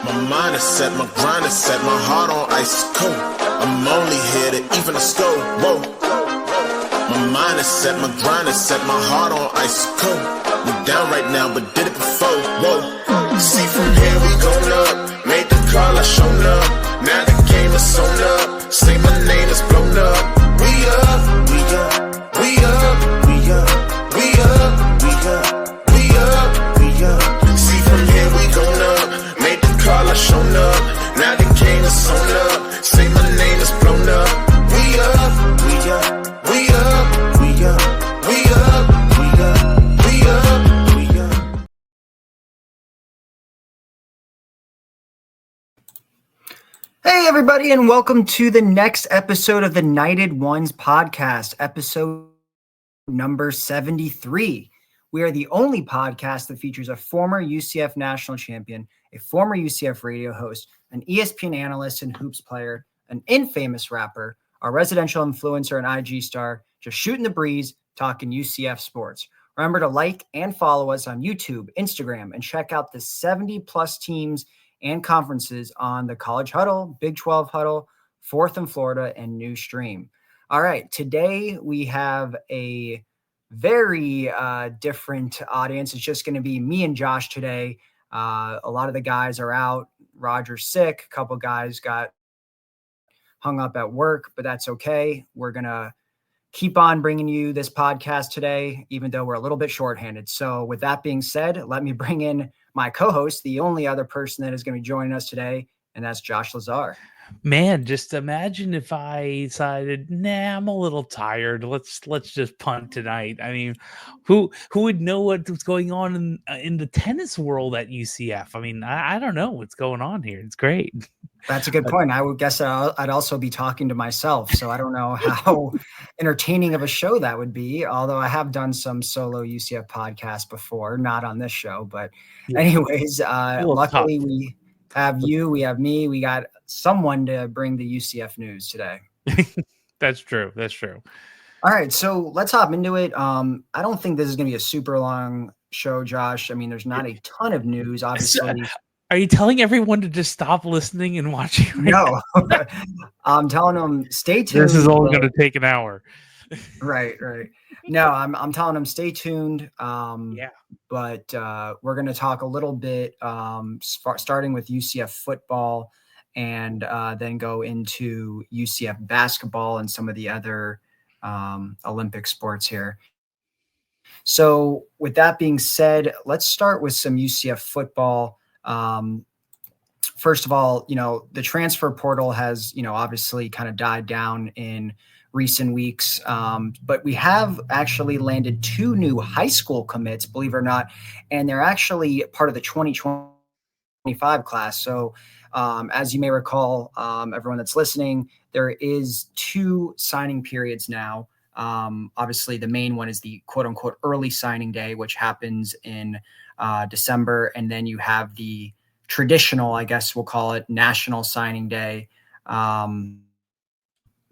My mind is set, my grind is set, my heart on ice cold. I'm only here to even a score. Whoa. My mind is set, my grind is set, my heart on ice cold. We down right now, but did it before. Whoa. See from here we going up. Made the call, I shown up. Now the game is on up. Say my name is blown up. We up, we up, we up, we up, we up, we up, we up, we up. See from here we going up. Made the call, I shown up. Now the game is on up. Say my name is blown up. We up, we up, we up, we up, we up, we up, we up, we up. Hey everybody, and welcome to the next episode of the Knighted Ones podcast, episode number 73. We are the only podcast that features a former UCF national champion, a former UCF radio host, an ESPN analyst and hoops player, an infamous rapper, a residential influencer and IG star, just shooting the breeze, talking UCF sports. Remember to like and follow us on YouTube, Instagram, and check out the 70-plus teams and conferences on the College Huddle, Big 12 Huddle, Fourth in Florida, and New Stream. All right, today we have a very different audience. It's just going to be me and Josh today. A lot of the guys are out. Roger's sick. A couple guys got hung up at work, but that's okay. We're going to keep on bringing you this podcast today, even though we're a little bit shorthanded. So with that being said, let me bring in my co-host, the only other person that is going to be joining us today, and that's Josh Lazar. Man, just imagine if I decided, I'm a little tired. Let's just punt tonight. I mean, who would know what's going on in the tennis world at UCF? I mean, I don't know what's going on here. It's great. That's a good point. I would guess I'd also be talking to myself, so I don't know how entertaining of a show that would be, although I have done some solo UCF podcasts before, not on this show. But anyways, luckily we have you, we have me, we got someone to bring the UCF news today. That's true. That's true. All right, so let's hop into it. I don't think this is going to be a super long show, Josh. I mean, there's not a ton of news, obviously. Are you telling everyone to just stop listening and watching? No, I'm telling them stay tuned. This is all going to take an hour. Right. No, I'm telling them stay tuned. But we're going to talk a little bit, starting with UCF football, and then go into UCF basketball and some of the other Olympic sports here. So with that being said, let's start with some UCF football. First of all, the transfer portal has, obviously kind of died down in recent weeks. But we have actually landed 2 new high school commits, believe it or not, and they're actually part of the 2025 class. So as you may recall, everyone that's listening, there is 2 signing periods now. Obviously, the main one is the quote unquote early signing day, which happens in December. And then you have the traditional, I guess we'll call it, National Signing Day,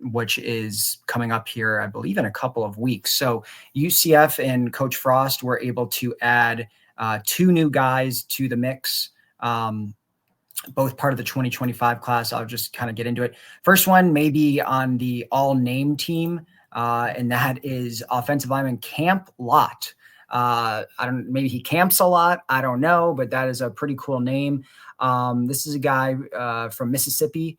which is coming up here, I believe, in a couple of weeks. So UCF and Coach Frost were able to add 2 new guys to the mix, both part of the 2025 class. I'll just kind of get into it. First one may be on the all-name team, and that is offensive lineman Camp Lott. Maybe he camps a lot. I don't know, but that is a pretty cool name. This is a guy from Mississippi.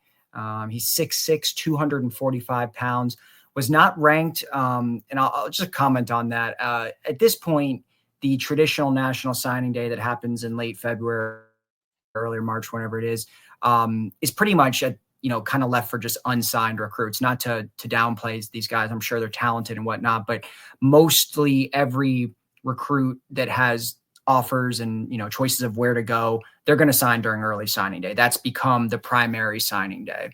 He's 6'6", 245 pounds, was not ranked. And I'll just comment on that. At this point, the traditional National Signing Day that happens in late February, earlier March, whenever it is pretty much kind of left for just unsigned recruits. Not to downplay these guys. I'm sure they're talented and whatnot, but mostly every recruit that has offers and, choices of where to go, they're going to sign during early signing day. That's become the primary signing day.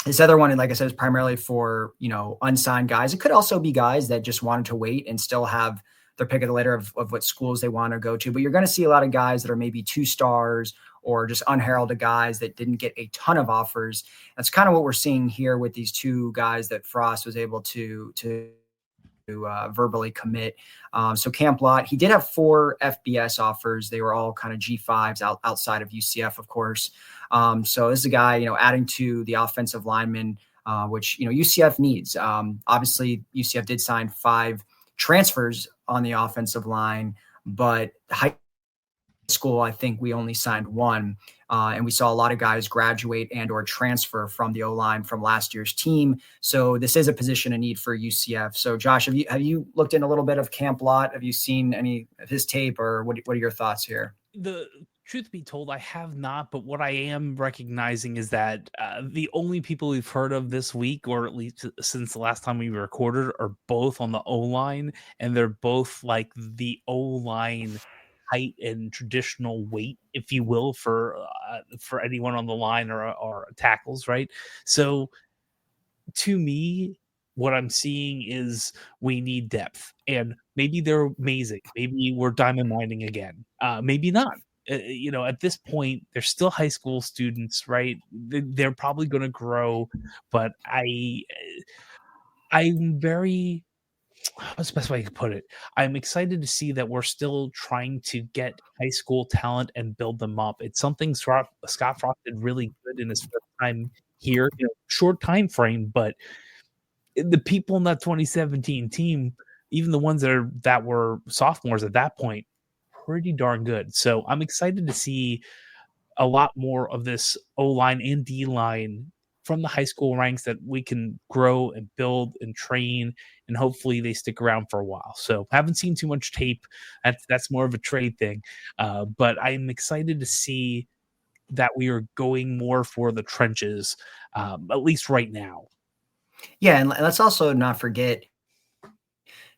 This other one, like I said, is primarily for, unsigned guys. It could also be guys that just wanted to wait and still have their pick of the litter of what schools they want to go to. But you're going to see a lot of guys that are maybe 2 stars or just unheralded guys that didn't get a ton of offers. That's kind of what we're seeing here with these 2 guys that Frost was able to verbally commit. So Camp Lott, he did have 4 FBS offers. They were all kind of G5s outside of UCF, of course. So this is a guy, adding to the offensive lineman, which, UCF needs. Obviously, UCF did sign 5 transfers on the offensive line, but high school, I think we only signed 1. And we saw a lot of guys graduate and or transfer from the O-line from last year's team. So this is a position of need for UCF. So Josh, have you looked in a little bit of Camp Lott? Have you seen any of his tape, or what are your thoughts here? The truth be told, I have not, but what I am recognizing is that the only people we've heard of this week, or at least since the last time we recorded, are both on the O-line, and they're both like the O-line height and traditional weight, if you will, for anyone on the line or tackles, right? So to me, what I'm seeing is we need depth, and maybe they're amazing. Maybe we're diamond mining again. Maybe not. At this point, they're still high school students, right? They're probably going to grow, but I'm very, what's the best way I could put it? I'm excited to see that we're still trying to get high school talent and build them up. It's something Scott Frost did really good in his first time here, short time frame, but the people in that 2017 team, even the ones that were sophomores at that point, pretty darn good. So I'm excited to see a lot more of this O-line and D-line from the high school ranks that we can grow and build and train, and hopefully they stick around for a while. So haven't seen too much tape. That's more of a trade thing. But I'm excited to see that we are going more for the trenches, at least right now. Yeah, and let's also not forget,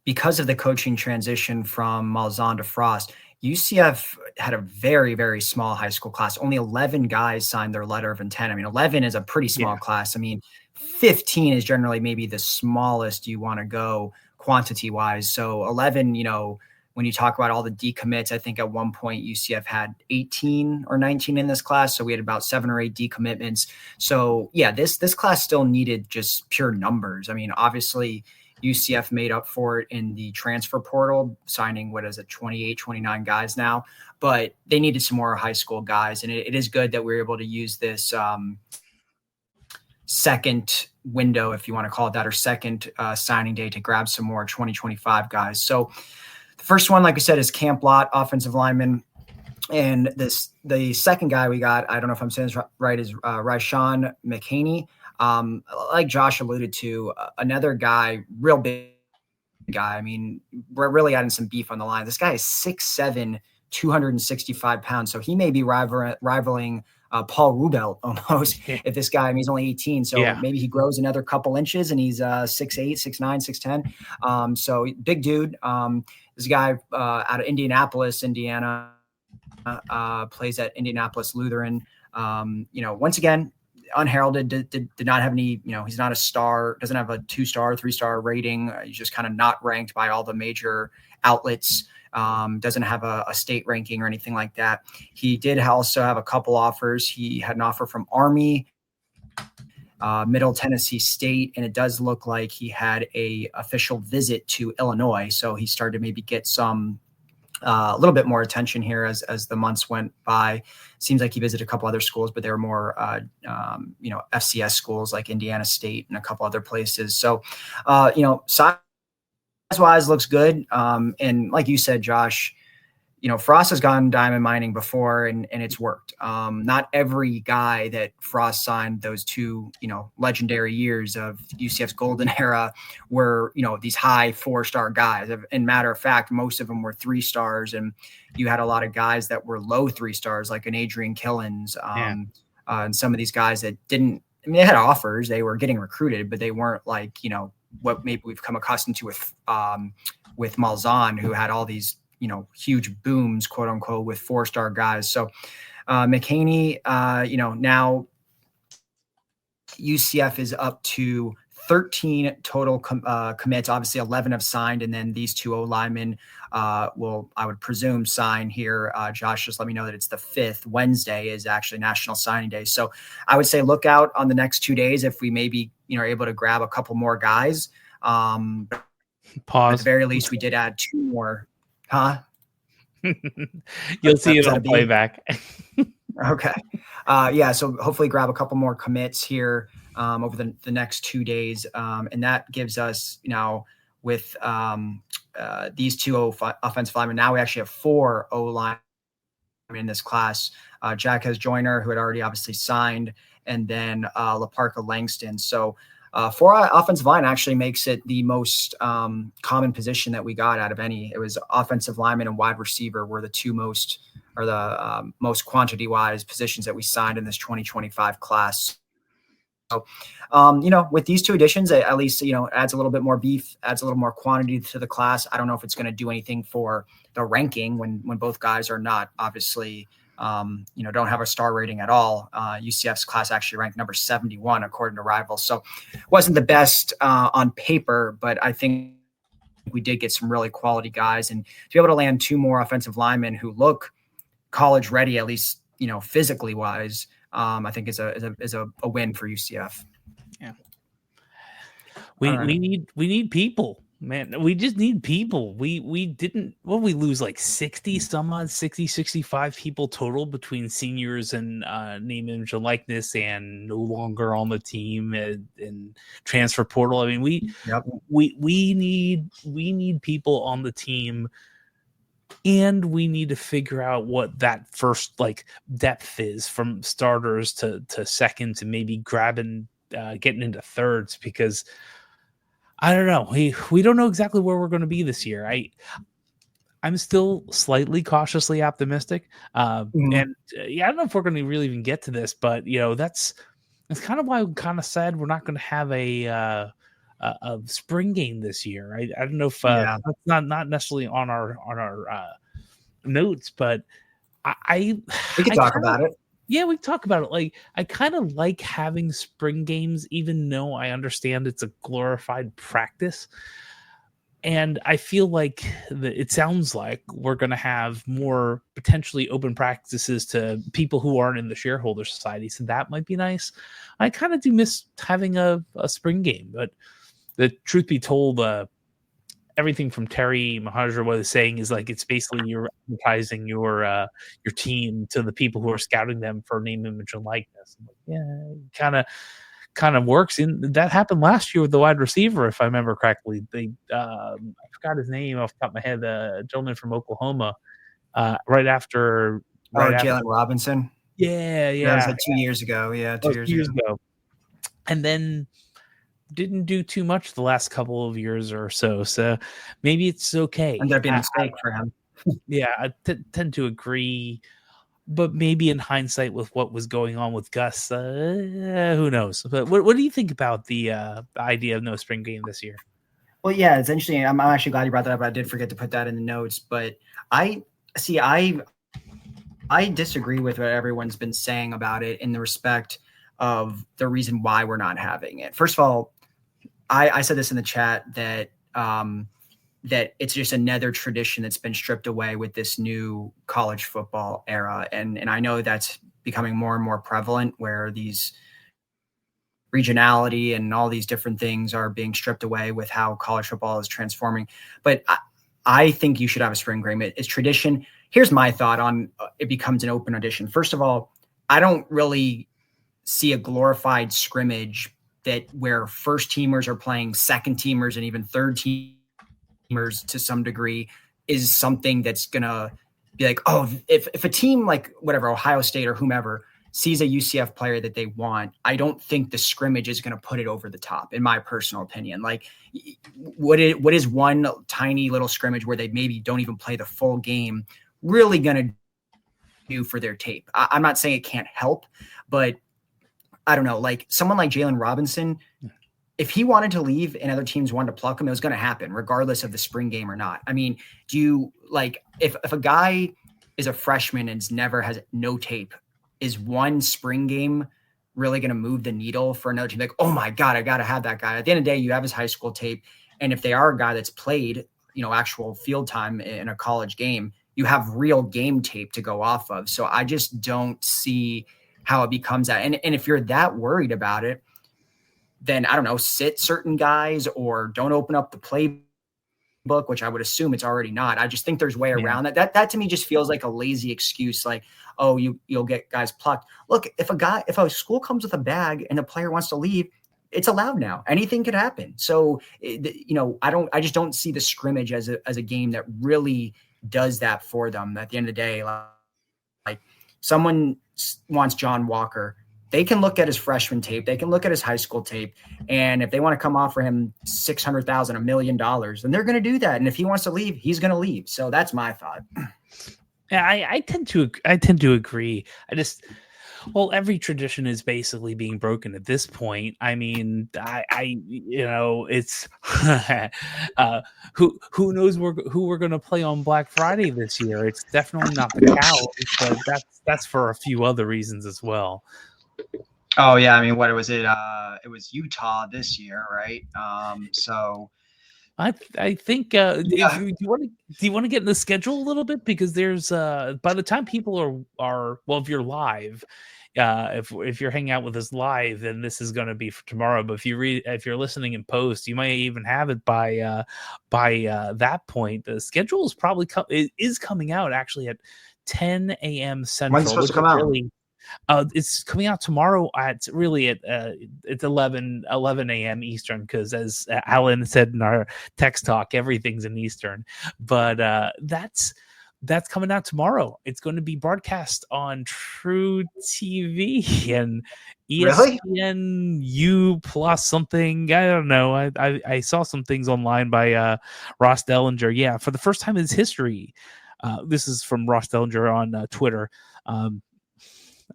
because of the coaching transition from Malzahn to Frost, UCF had a very, very small high school class. Only 11 guys signed their letter of intent. I mean, 11 is a pretty small class. I mean, 15 is generally maybe the smallest you want to go quantity-wise. So 11, when you talk about all the decommits, I think at one point UCF had 18 or 19 in this class. So we had about 7 or 8 decommitments. So yeah, this class still needed just pure numbers. I mean, obviously UCF made up for it in the transfer portal, signing, 28, 29 guys now, but they needed some more high school guys. And it is good that we're able to use this second window, if you want to call it that, or second signing day to grab some more 2025 guys. So the first one, like I said, is Camp Lott, offensive lineman. And the second guy we got, I don't know if I'm saying this right, is RaiShaun McHaney. Like Josh alluded to, another guy, real big guy. I mean, we're really adding some beef on the line. This guy is 6'7", 265 pounds. So he may be rivaling Paul Rubel almost if this guy, I mean, he's only 18. So maybe he grows another couple inches and he's 6'8", 6'9", 6'10". So big dude. This guy out of Indianapolis, Indiana, plays at Indianapolis Lutheran. Once again, unheralded, did not have any, he's not a star, doesn't have a 2-star, 3-star rating. He's just kind of not ranked by all the major outlets. Doesn't have a state ranking or anything like that. He did also have a couple offers. He had an offer from Army, Middle Tennessee State, and it does look like he had a official visit to Illinois. So he started to maybe get some a little bit more attention here as the months went by. Seems like he visited a couple other schools, but they were more, FCS schools like Indiana State and a couple other places. So, size-wise looks good. And like you said, Josh, Frost has gone diamond mining before and it's worked. Not every guy that Frost signed those 2, legendary years of UCF's golden era were, these high 4-star guys. And matter of fact, most of them were 3 stars. And you had a lot of guys that were low 3 stars, like an Adrian Killens, and some of these guys that didn't, they had offers, they were getting recruited, but they weren't like, what maybe we've come accustomed to with Malzahn, who had all these, huge booms, quote unquote, with 4-star guys. So McHaney, now UCF is up to 13 total commits. Obviously 11 have signed. And then these 2 O-linemen will, I would presume, sign here. Josh, just let me know that it's the 5th. Wednesday is actually National Signing Day. So I would say look out on the next 2 days if we maybe, are able to grab a couple more guys. Pause. At the very least, we did add 2 more. Huh? You'll see it that on a beep? playback. Okay. Yeah, so hopefully grab a couple more commits here over the next 2 days. And that gives us, with these 2 offensive linemen, now we actually have 4 O-linemen in this class. Jack has Joyner, who had already obviously signed, and then LaParca Langston. So 4 offensive line actually makes it the most common position that we got out of any. It was offensive lineman and wide receiver were the 2 most, or the most quantity-wise positions that we signed in this 2025 class. So, with these 2 additions, at least, adds a little bit more beef, adds a little more quantity to the class. I don't know if it's going to do anything for the ranking when both guys are not obviously, don't have a star rating at all. UCF's class actually ranked number 71 according to Rivals. So it wasn't the best on paper, but I think we did get some really quality guys, and to be able to land 2 more offensive linemen who look college ready, at least, physically wise, I think is a win for UCF. Yeah. We need people, man. We just need people. We lose like 65 people total between seniors and name, image, and likeness, and no longer on the team and transfer portal. I mean, we need people on the team. And we need to figure out what that first depth is from starters to second to maybe grabbing, getting into thirds, because I don't know. We don't know exactly where we're going to be this year. I'm still slightly cautiously optimistic. And I don't know if we're going to really even get to this, but that's kind of why I'm kind of sad we're not going to have a spring game this year. I don't know if that's not necessarily on our notes, but we can talk about it. Yeah, we can talk about it. Like, I kind of like having spring games, even though I understand it's a glorified practice. And I feel like it sounds like we're going to have more potentially open practices to people who aren't in the shareholder society. So that might be nice. I kind of do miss having a spring game, but the truth be told, everything from Terry Mahajer was saying is like, it's basically you're advertising your team to the people who are scouting them for name, image, and likeness. Like, yeah, kind of works. And that happened last year with the wide receiver, if I remember correctly. They I forgot his name off the top of my head. A gentleman from Oklahoma, right after Jalen Robinson. Yeah. That was like 2 years ago. Yeah, 2 years ago. And then didn't do too much the last couple of years or so. So maybe it's okay. Ended up being a mistake for him. Yeah, I tend to agree. But maybe in hindsight, with what was going on with Gus, who knows? But what do you think about the idea of no spring game this year? Well, yeah, it's interesting. I'm actually glad you brought that up. I did forget to put that in the notes, but I disagree with what everyone's been saying about it in the respect of the reason why we're not having it. First of all, I said this in the chat that that it's just another tradition that's been stripped away with this new college football era. And I know that's becoming more and more prevalent, where these regionality and all these different things are being stripped away with how college football is transforming. But I think you should have a spring game. It's tradition. Here's my thought on it becomes an open audition. First of all, I don't really see a glorified scrimmage where first teamers are playing second teamers and even third teamers to some degree is something that's going to be like, oh, if a team like whatever, Ohio State or whomever sees a UCF player that they want, I don't think the scrimmage is going to put it over the top, in my personal opinion. Like, what is one tiny little scrimmage where they maybe don't even play the full game really going to do for their tape? I'm not saying it can't help, but I don't know, like someone like Jalen Robinson, if he wanted to leave and other teams wanted to pluck him, it was going to happen regardless of the spring game or not. I mean, do you like, if a guy is a freshman and never has no tape, is one spring game really going to move the needle for another team? Like, oh my God, I got to have that guy. At the end of the day, you have his high school tape. And if they are a guy that's played, actual field time in a college game, you have real game tape to go off of. So I just don't see how it becomes that. And if you're that worried about it, then I don't know, sit certain guys or don't open up the playbook book, which I would assume it's already not. I just think there's way around that. That to me just feels like a lazy excuse. Like, oh, you'll get guys plucked. Look, if a school comes with a bag and a player wants to leave, it's allowed now. Anything could happen. So, I just don't see the scrimmage as a game that really does that for them. At the end of the day, like someone wants John Walker, they can look at his freshman tape. They can look at his high school tape. And if they want to come offer him $600,000, $1 million, then they're going to do that. And if he wants to leave, he's going to leave. So that's my thought. Yeah, I tend to agree. Every tradition is basically being broken at this point. I mean, it's who knows who we're going to play on Black Friday this year. It's definitely not the Cows, but that's for a few other reasons as well. Oh yeah, I mean, what was it? It was Utah this year, right? So I think do you want to get in the schedule a little bit, because there's by the time people are well, if you're live, if you're hanging out with us live, then this is going to be for tomorrow. But if you're listening in post, you might even have it by that point. The schedule is probably is coming out actually at 10 a.m. Central. When's it supposed to come out? It's coming out tomorrow at 11 a.m. Eastern, because as Alan said in our text talk, everything's in Eastern. But that's coming out tomorrow. It's going to be broadcast on True TV and ESPN U plus something. I don't know. I saw some things online by Ross Dellinger. Yeah, for the first time in his history. This is from Ross Dellinger on Twitter.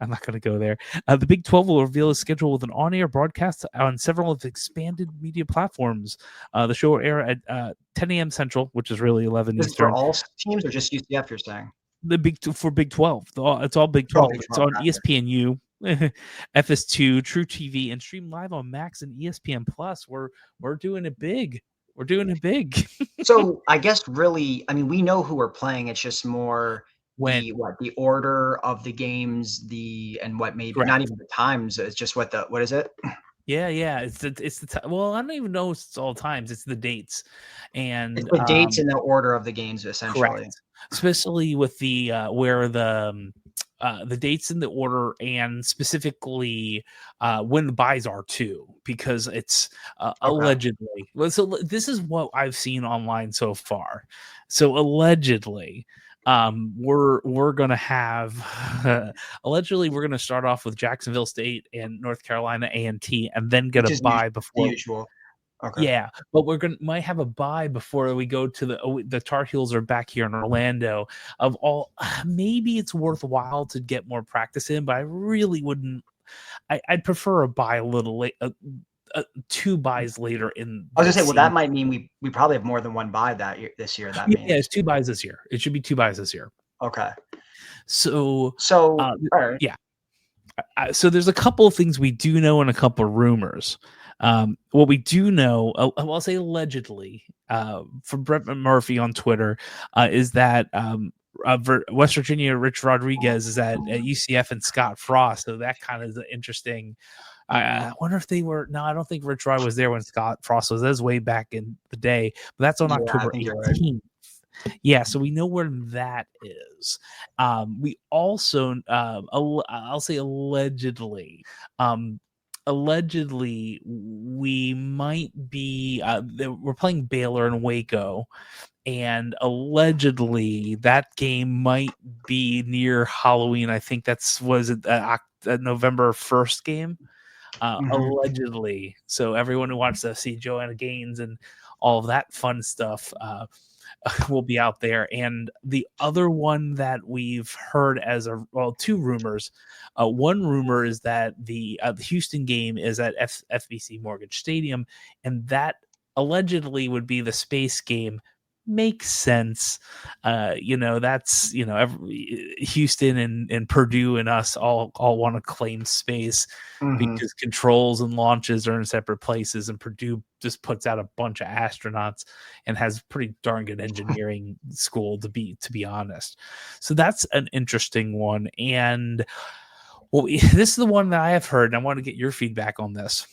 I'm not going to go there. The Big 12 will reveal a schedule with an on-air broadcast on several of the expanded media platforms. The show will air at 10 a.m. Central, which is really 11 Is Eastern. For all teams or just UCF, you're saying? For Big 12. It's all Big 12. It's on ESPNU, FS2, True TV, and stream live on Max and ESPN Plus. We're doing it big. We're doing it big. So I guess really, I mean, we know who we're playing. It's just more the order of the games, and what maybe Correct. Not even the times. It's just what is it? Yeah. It's the well, I don't even know if it's all times. It's the dates, and it's the dates and the order of the games, essentially. Correct. Especially with the where the dates in the order, and specifically when the buys are too, because it's allegedly. So this is what I've seen online so far. So allegedly, we're gonna have allegedly we're gonna start off with Jacksonville State and North Carolina A&T, and then get a bye before. Usual. Okay. Yeah, but might have a bye before we go to the Tar Heels are back here in Orlando. Maybe it's worthwhile to get more practice in, but I really wouldn't. I'd prefer a bye a little late. 2 buys later in. I was gonna say, well, that might mean we probably have more than one buy this year. That means it's 2 buys this year. It should be 2 buys this year. Okay. So all right. Yeah. So there's a couple of things we do know and a couple of rumors. What we do know, I'll say allegedly, from Brett Murphy on Twitter, is that West Virginia Rich Rodriguez is at UCF and Scott Frost. So that kind of is interesting. I wonder if they were. No, I don't think Rich Rod was there when Scott Frost was. That was way back in the day. But that's on October 18th. Right. Yeah, so we know where that is. We also, I'll say allegedly, we might be. We're playing Baylor and Waco. And allegedly, that game might be near Halloween. I think was it a November 1st game. Allegedly. So everyone who wants to see Joanna Gaines and all of that fun stuff will be out there. And the other one that we've heard as 2 rumors. One rumor is that the Houston game is at FBC Mortgage Stadium, and that allegedly would be the space game. Makes sense. That's Houston and Purdue and us all want to claim space because controls and launches are in separate places, and Purdue just puts out a bunch of astronauts and has pretty darn good engineering school to be honest. So that's an interesting one. And this is the one that I have heard, and I want to get your feedback on this.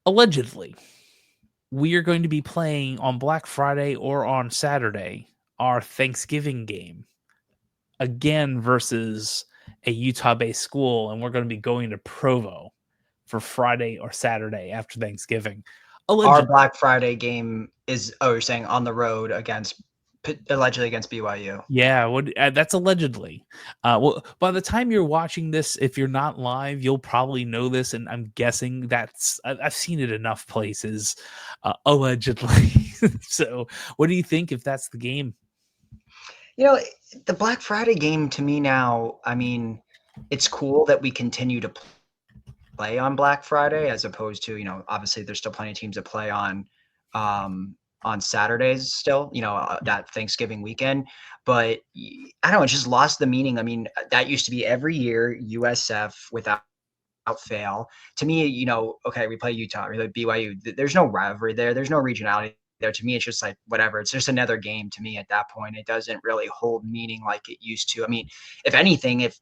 Allegedly, we are going to be playing on Black Friday or on Saturday our Thanksgiving game again versus a Utah-based school, and we're going to be going to Provo for Friday or Saturday after Thanksgiving. Our Black Friday game is, you're saying on the road allegedly against BYU. Yeah, that's allegedly. Well, by the time you're watching this, if you're not live, you'll probably know this, and I'm guessing I've seen it enough places, allegedly. So, what do you think if that's the game? The Black Friday game to me now, I mean, it's cool that we continue to play on Black Friday as opposed to, obviously there's still plenty of teams that play on Saturdays still, that Thanksgiving weekend. But I don't know, it just lost the meaning. I mean, that used to be every year USF without fail. To me, okay, we play Utah, we play BYU. There's no rivalry there. There's no regionality there. To me, it's just like whatever. It's just another game to me at that point. It doesn't really hold meaning like it used to. I mean, if anything, if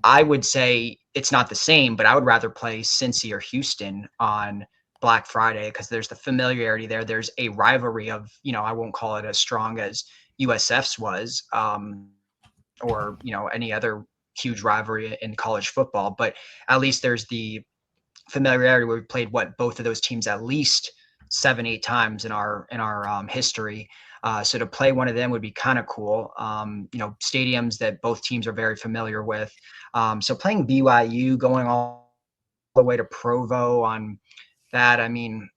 I would say it's not the same, but I would rather play Cincy or Houston on Black Friday because there's the familiarity there. There's a rivalry of, I won't call it as strong as USF's was, or, any other huge rivalry in college football, but at least there's the familiarity where we played both of those teams at least 7-8 times in our history. So to play one of them would be kind of cool. Stadiums that both teams are very familiar with. So playing BYU, going all the way to Provo on that, I mean,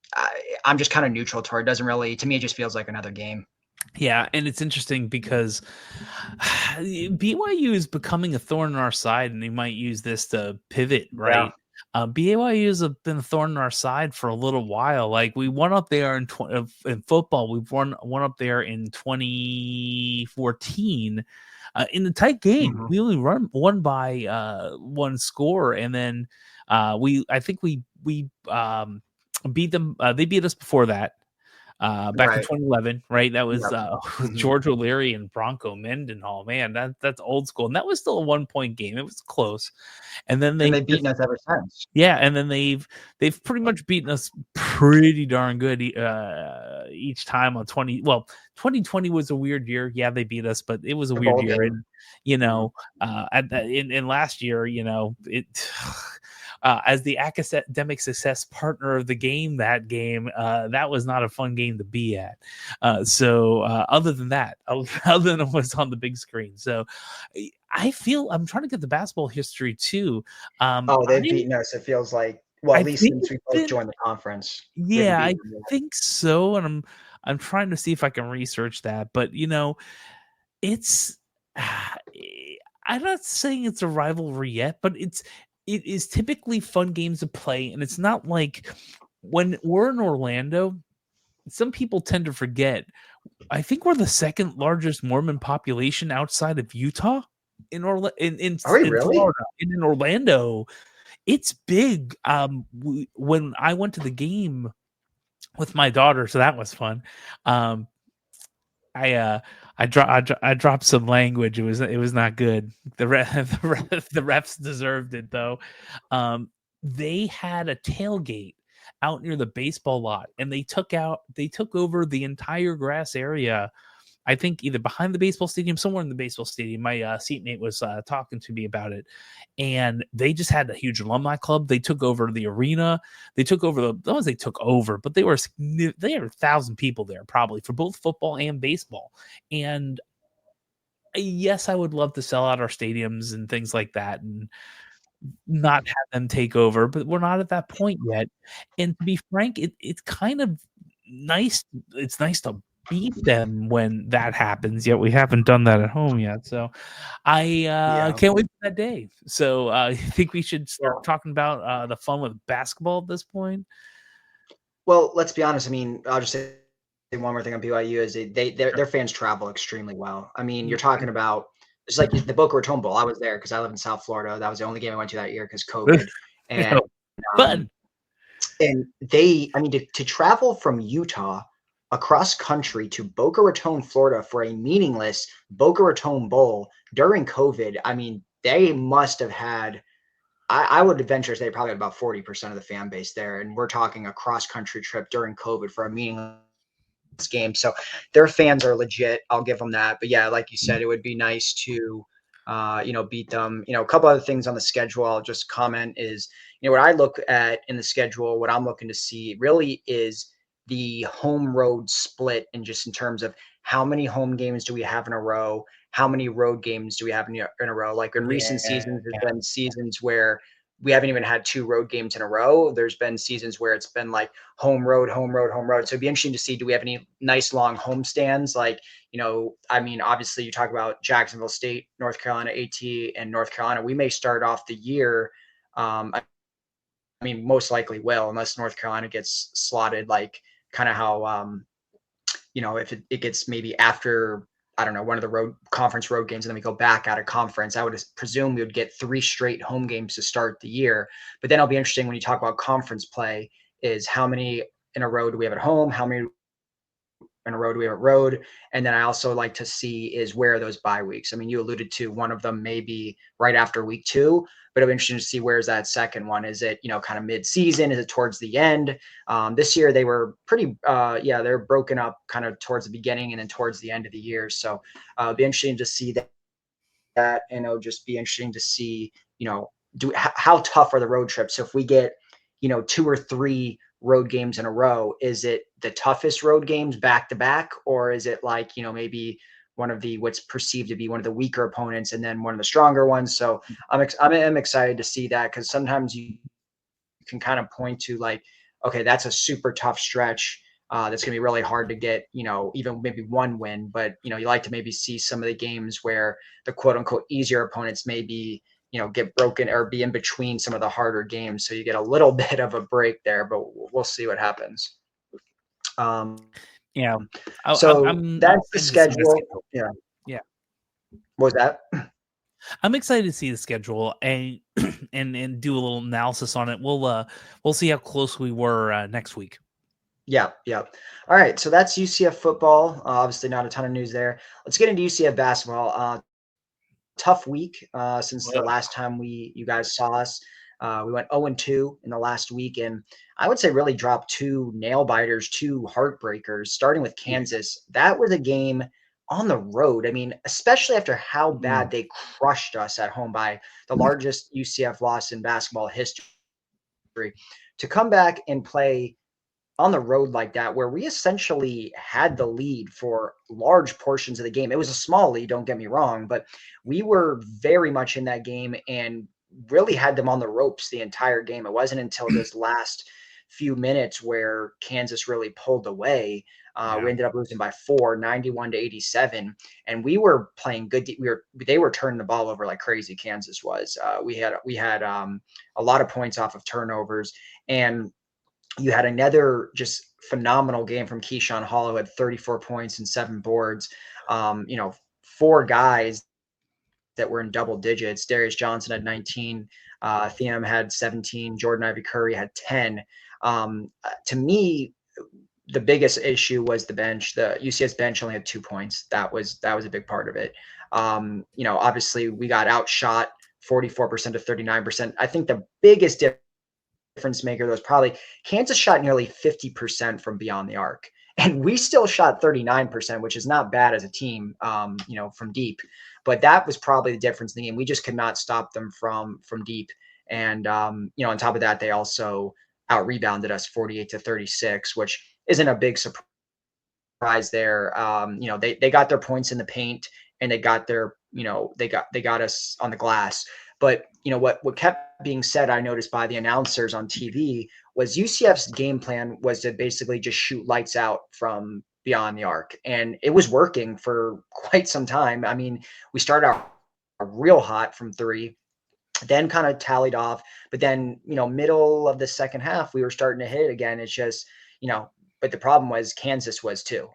I'm just kind of neutral toward it. Doesn't really, to me, it just feels like another game. Yeah, and it's interesting because BYU is becoming a thorn in our side, and they might use this to pivot, right? Yeah. BYU has been a thorn in our side for a little while. Like we won up there in football. We've won up there in 2014 in a tight game. Mm-hmm. We only won by one score, and then I think we beat them. They beat us before that. Back in 2011, right? That was George O'Leary and Bronco Mendenhall. Man, that's old school, and that was still a 1-point game. It was close, and then they've beaten us ever since. Yeah, and then they've pretty much beaten us pretty darn good each time on 20. Well, 2020 was a weird year. Yeah, they beat us, but it was a weird year. And in last year, it. As the academic success partner of the game, that was not a fun game to be at. So other than what's on the big screen. So I feel I'm trying to get the basketball history too. They've beaten us. It feels like, at least since we both joined the conference. Yeah, I think so. And I'm trying to see if I can research that, but it's I'm not saying it's a rivalry yet, but it is typically fun games to play, and it's not like when we're in Orlando, some people tend to forget. I think we're the second largest Mormon population outside of Utah in Florida. In Orlando, it's big. When I went to the game with my daughter, so that was fun. I dropped some language. It was not good. The refs deserved it though. They had a tailgate out near the baseball lot, and they took over the entire grass area. I think either behind the baseball stadium, somewhere in the baseball stadium. My seatmate was talking to me about it, and they just had a huge alumni club. They took over the arena. They took over but they were 1,000 people there probably for both football and baseball. And yes, I would love to sell out our stadiums and things like that, and not have them take over, but we're not at that point yet. And to be frank, it's kind of nice. It's nice to beat them when that happens, yet we haven't done that at home yet. So I can't wait for that day. So I think we should start talking about the fun with basketball at this point. Well, let's be honest. I mean, I'll just say one more thing on BYU is their fans travel extremely well. I mean, you're talking about it's like the Boca Raton Bowl. I was there because I live in South Florida. That was the only game I went to that year because COVID. And fun. And to travel from Utah across country to Boca Raton, Florida for a meaningless Boca Raton Bowl during COVID. I mean, they must have had I would venture to say probably about 40% of the fan base there. And we're talking a cross-country trip during COVID for a meaningless game. So their fans are legit. I'll give them that. But yeah, like you said, it would be nice to, beat them. A couple other things on the schedule I'll just comment is, what I look at in the schedule, what I'm looking to see really is the home road split, and just in terms of how many home games do we have in a row, how many road games do we have in a row. Like in recent seasons, there's been seasons where we haven't even had 2 road games in a row. There's been seasons where it's been like home road, home road, home road. So it'd be interesting to see, do we have any nice long home stands? Like, obviously you talk about Jacksonville State, North Carolina, AT, and North Carolina. We may start off the year. Most likely will, unless North Carolina gets slotted, like kind of how, if it gets maybe after, I don't know, one of the conference road games, and then we go back out of conference, I would presume we would get 3 straight home games to start the year. But then it'll be interesting when you talk about conference play, is how many in a row do we have at home? How many in a row do we have at road? And then I also like to see is where are those bye weeks. You alluded to one of them maybe right after week 2, but it'll be interesting to see where's that second one. Is it, kind of mid-season? Is it towards the end? This year they were pretty, they're broken up kind of towards the beginning and then towards the end of the year. So it'll be interesting to see that, and it'll just be interesting to see, how tough are the road trips? So if we get, 2 or 3 road games in a row, is it the toughest road games back to back, or is it like, maybe one of what's perceived to be one of the weaker opponents and then one of the stronger ones? So I'm excited to see that, because sometimes you can kind of point to like, okay, that's a super tough stretch. That's going to be really hard to get, even maybe one win. But, you like to maybe see some of the games where the quote unquote easier opponents maybe, get broken or be in between some of the harder games. So you get a little bit of a break there, but we'll see what happens. So that's the schedule. Yeah. Yeah. What was that? I'm excited to see the schedule and do a little analysis on it. We'll see how close we were next week. Yeah. All right. So that's UCF football. Obviously not a ton of news there. Let's get into UCF basketball. Tough week since the last time you guys saw us. We went 0-2 in the last week, and I would say really dropped 2 nail biters, 2 heartbreakers, starting with Kansas. That was a game on the road. Especially after how bad they crushed us at home by the largest UCF loss in basketball history. To come back and play on the road like that, where we essentially had the lead for large portions of the game. It was a small lead, don't get me wrong, but we were very much in that game and really had them on the ropes the entire game. It wasn't until those last few minutes where Kansas really pulled away. We ended up losing by 4, 91-87, and we were playing good. They were turning the ball over like crazy. Kansas was. We had a lot of points off of turnovers, and you had another just phenomenal game from Keyshawn Hall, who had 34 points and 7 boards. 4 guys that were in double digits. Darius Johnson had 19. Theum had 17. Jordan Ivy Curry had 10. To me, the biggest issue was the bench. The UCS bench only had 2 points. That was a big part of it. Obviously we got outshot 44% to 39%. I think the biggest difference maker was probably Kansas shot nearly 50% from beyond the arc, and we still shot 39%, which is not bad as a team, from deep. But that was probably the difference in the game. We just could not stop them from deep. And, on top of that, they also out-rebounded us 48-36, which isn't a big surprise there. They got their points in the paint, and they got their, they got us on the glass. But, what kept being said, I noticed by the announcers on TV, was UCF's game plan was to basically just shoot lights out from beyond the arc. And it was working for quite some time. We started out real hot from 3, then kind of tallied off. But then, middle of the second half, we were starting to hit again. It's just, but the problem was Kansas was too.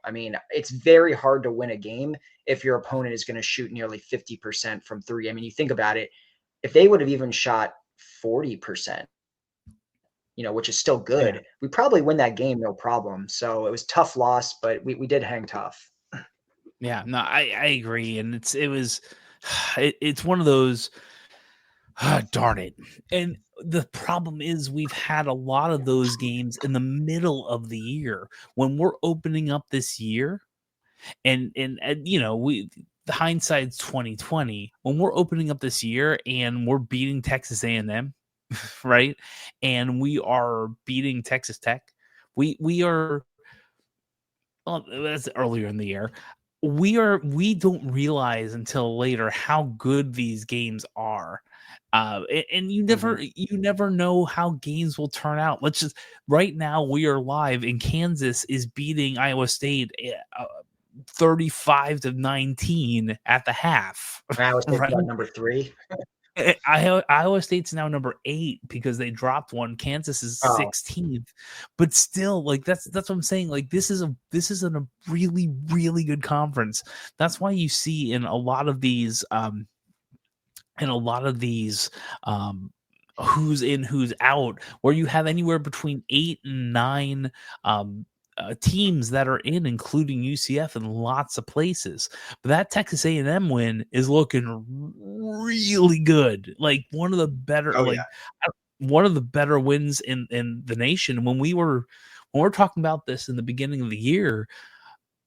It's very hard to win a game if your opponent is going to shoot nearly 50% from 3. You think about it. If they would have even shot 40%, which is still good, we probably win that game, no problem. So it was a tough loss, but we did hang tough. Yeah, no, I agree. And it's one of those, Darn it. And the problem is we've had a lot of those games in the middle of the year when we're opening up this year. And you know, the hindsight's 2020 when we're opening up this year and we're beating Texas A&M, right? And we are beating Texas Tech. We are, well, that's earlier in the year. We don't realize until later how good these games are. And you never know how games will turn out. Let's just right now we are live and Kansas is beating Iowa State 35-19 at the half. Iowa State's Right? got number 3. Iowa State's now number 8 because they dropped one. Kansas is 16th, but still, like that's what I'm saying. Like this is a really really good conference. That's why you see in a lot of these who's in who's out, where you have anywhere between 8 and 9 teams that are in, including UCF in lots of places. But that Texas A&M win is looking really good, like one of the better, one of the better wins in the nation. When we're talking about this in the beginning of the year,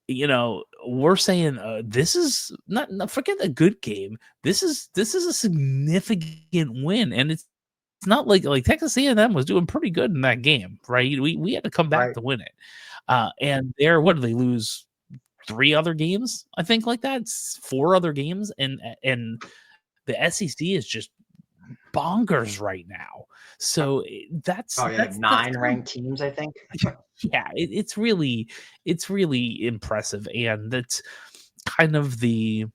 you know, we're saying this is not forget a good game. This is a significant win, and it's not like Texas A&M was doing pretty good in that game, right? We had to come back to win it. And what did they lose? 3 other games, I think, like that. It's 4 other games, and the SEC is just bonkers right now. So that's 9 ranked teams, I think. Yeah, it's really impressive, and that's kind of the,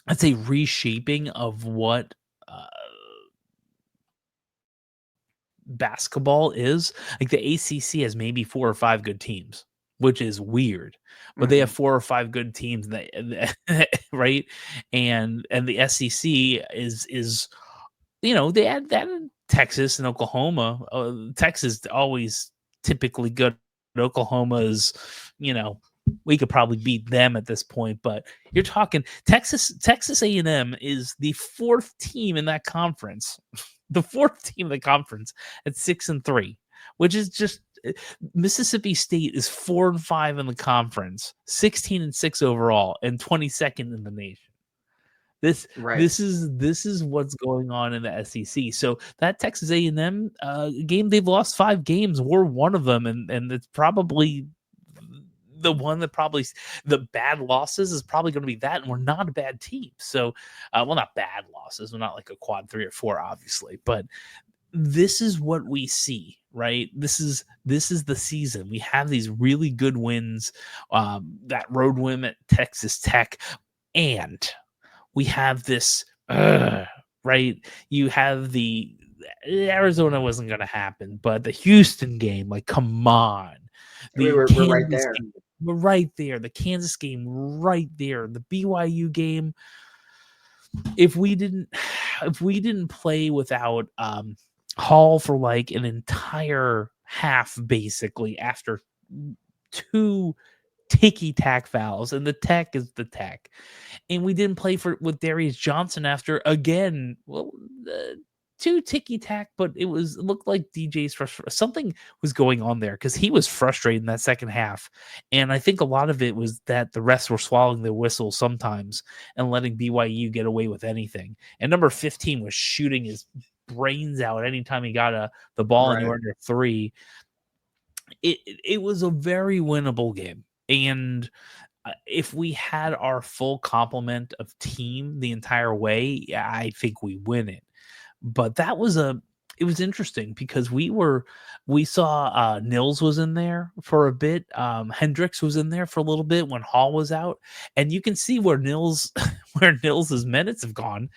I'd say, reshaping of what basketball is. Like the ACC has maybe 4 or 5 good teams, which is weird, but they have 4 or 5 good teams that right, and the SEC is you know, they had that in Texas and Oklahoma. Texas always typically good. Oklahoma is, you know, we could probably beat them at this point, but you're talking Texas A&M is the 4th team in that conference. The 4th team in the conference at 6-3, which is just, Mississippi State is 4-5 in the conference, 16-6 overall, and 22nd in the nation. This is what's going on in the SEC. So that Texas A&M game, they've lost 5 games. We're one of them, and it's probably the one that probably the bad losses is probably going to be that, and we're not a bad team. So, well, not bad losses. We're not like a quad 3 or 4, obviously, but this is what we see, right? This is the season. We have these really good wins, that road win at Texas Tech, and we have this, right? You have the Arizona wasn't going to happen, but the Houston game, like, come on. We're right there. We're right there. The Kansas game, right there. The BYU game. If we didn't play without Hall for like an entire half, basically, after 2 ticky-tack fouls, and the tech is the tech, and we didn't play with Darius Johnson after, again, 2 ticky-tack, but it looked like DJ's something was going on there, because he was frustrated in that second half, and I think a lot of it was that the refs were swallowing their whistle sometimes and letting BYU get away with anything, and number 15 was shooting his brains out anytime he got the ball anywhere near 3. It was a very winnable game. And if we had our full complement of team the entire way, I think we win it. But it was interesting because we saw Nils was in there for a bit. Hendricks was in there for a little bit when Hall was out. And you can see where Nils's minutes have gone.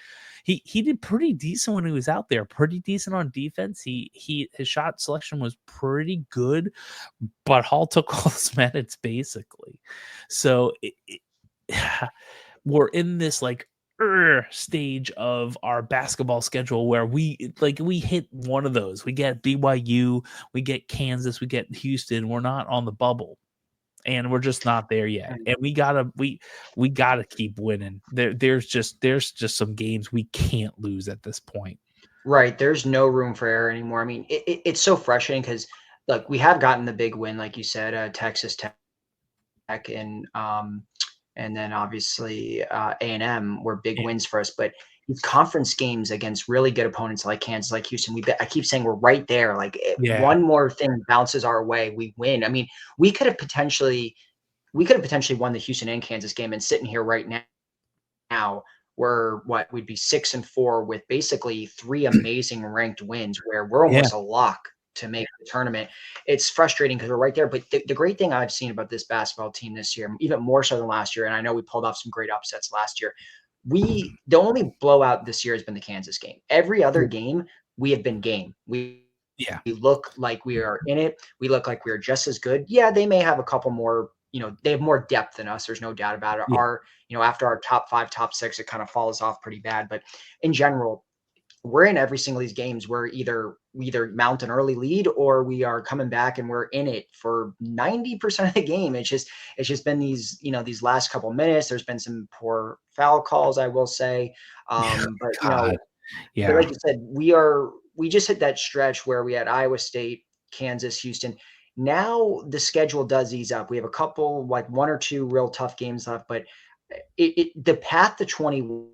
He did pretty decent when he was out there, pretty decent on defense. His shot selection was pretty good, but Hall took all his minutes basically. So we're in this like stage of our basketball schedule where we hit one of those. We get BYU, we get Kansas, we get Houston. We're not on the bubble. and we're just not there yet. And we gotta keep winning. There's just some games we can't lose at this point. Right. There's no room for error anymore. I mean, it's so frustrating because, look, we have gotten the big win, like you said, Texas Tech, and then obviously A&M were big wins for us. But these conference games against really good opponents like Kansas, like Houston, I keep saying we're right there. Like one more thing bounces our way, we win. I mean, we could have potentially won the Houston and Kansas game, and sitting here right now we'd be 6-4 with basically 3 amazing ranked wins where we're almost a lock to make the tournament. It's frustrating because we're right there. But the great thing I've seen about this basketball team this year, even more so than last year, and I know we pulled off some great upsets last year, the only blowout this year has been the Kansas game. Every other game, we have been game. We look like we are in it. We look like we are just as good. Yeah, they may have a couple more, they have more depth than us. There's no doubt about it. After our top 5, top 6, it kind of falls off pretty bad. But in general, we're in every single of these games. We either mount an early lead or we are coming back and we're in it for 90% of the game. It's just been these last couple minutes. There's been some poor foul calls, I will say. But like you said, we just hit that stretch where we had Iowa State, Kansas, Houston. Now the schedule does ease up. We have a couple, like 1 or 2 real tough games left, but the path to 20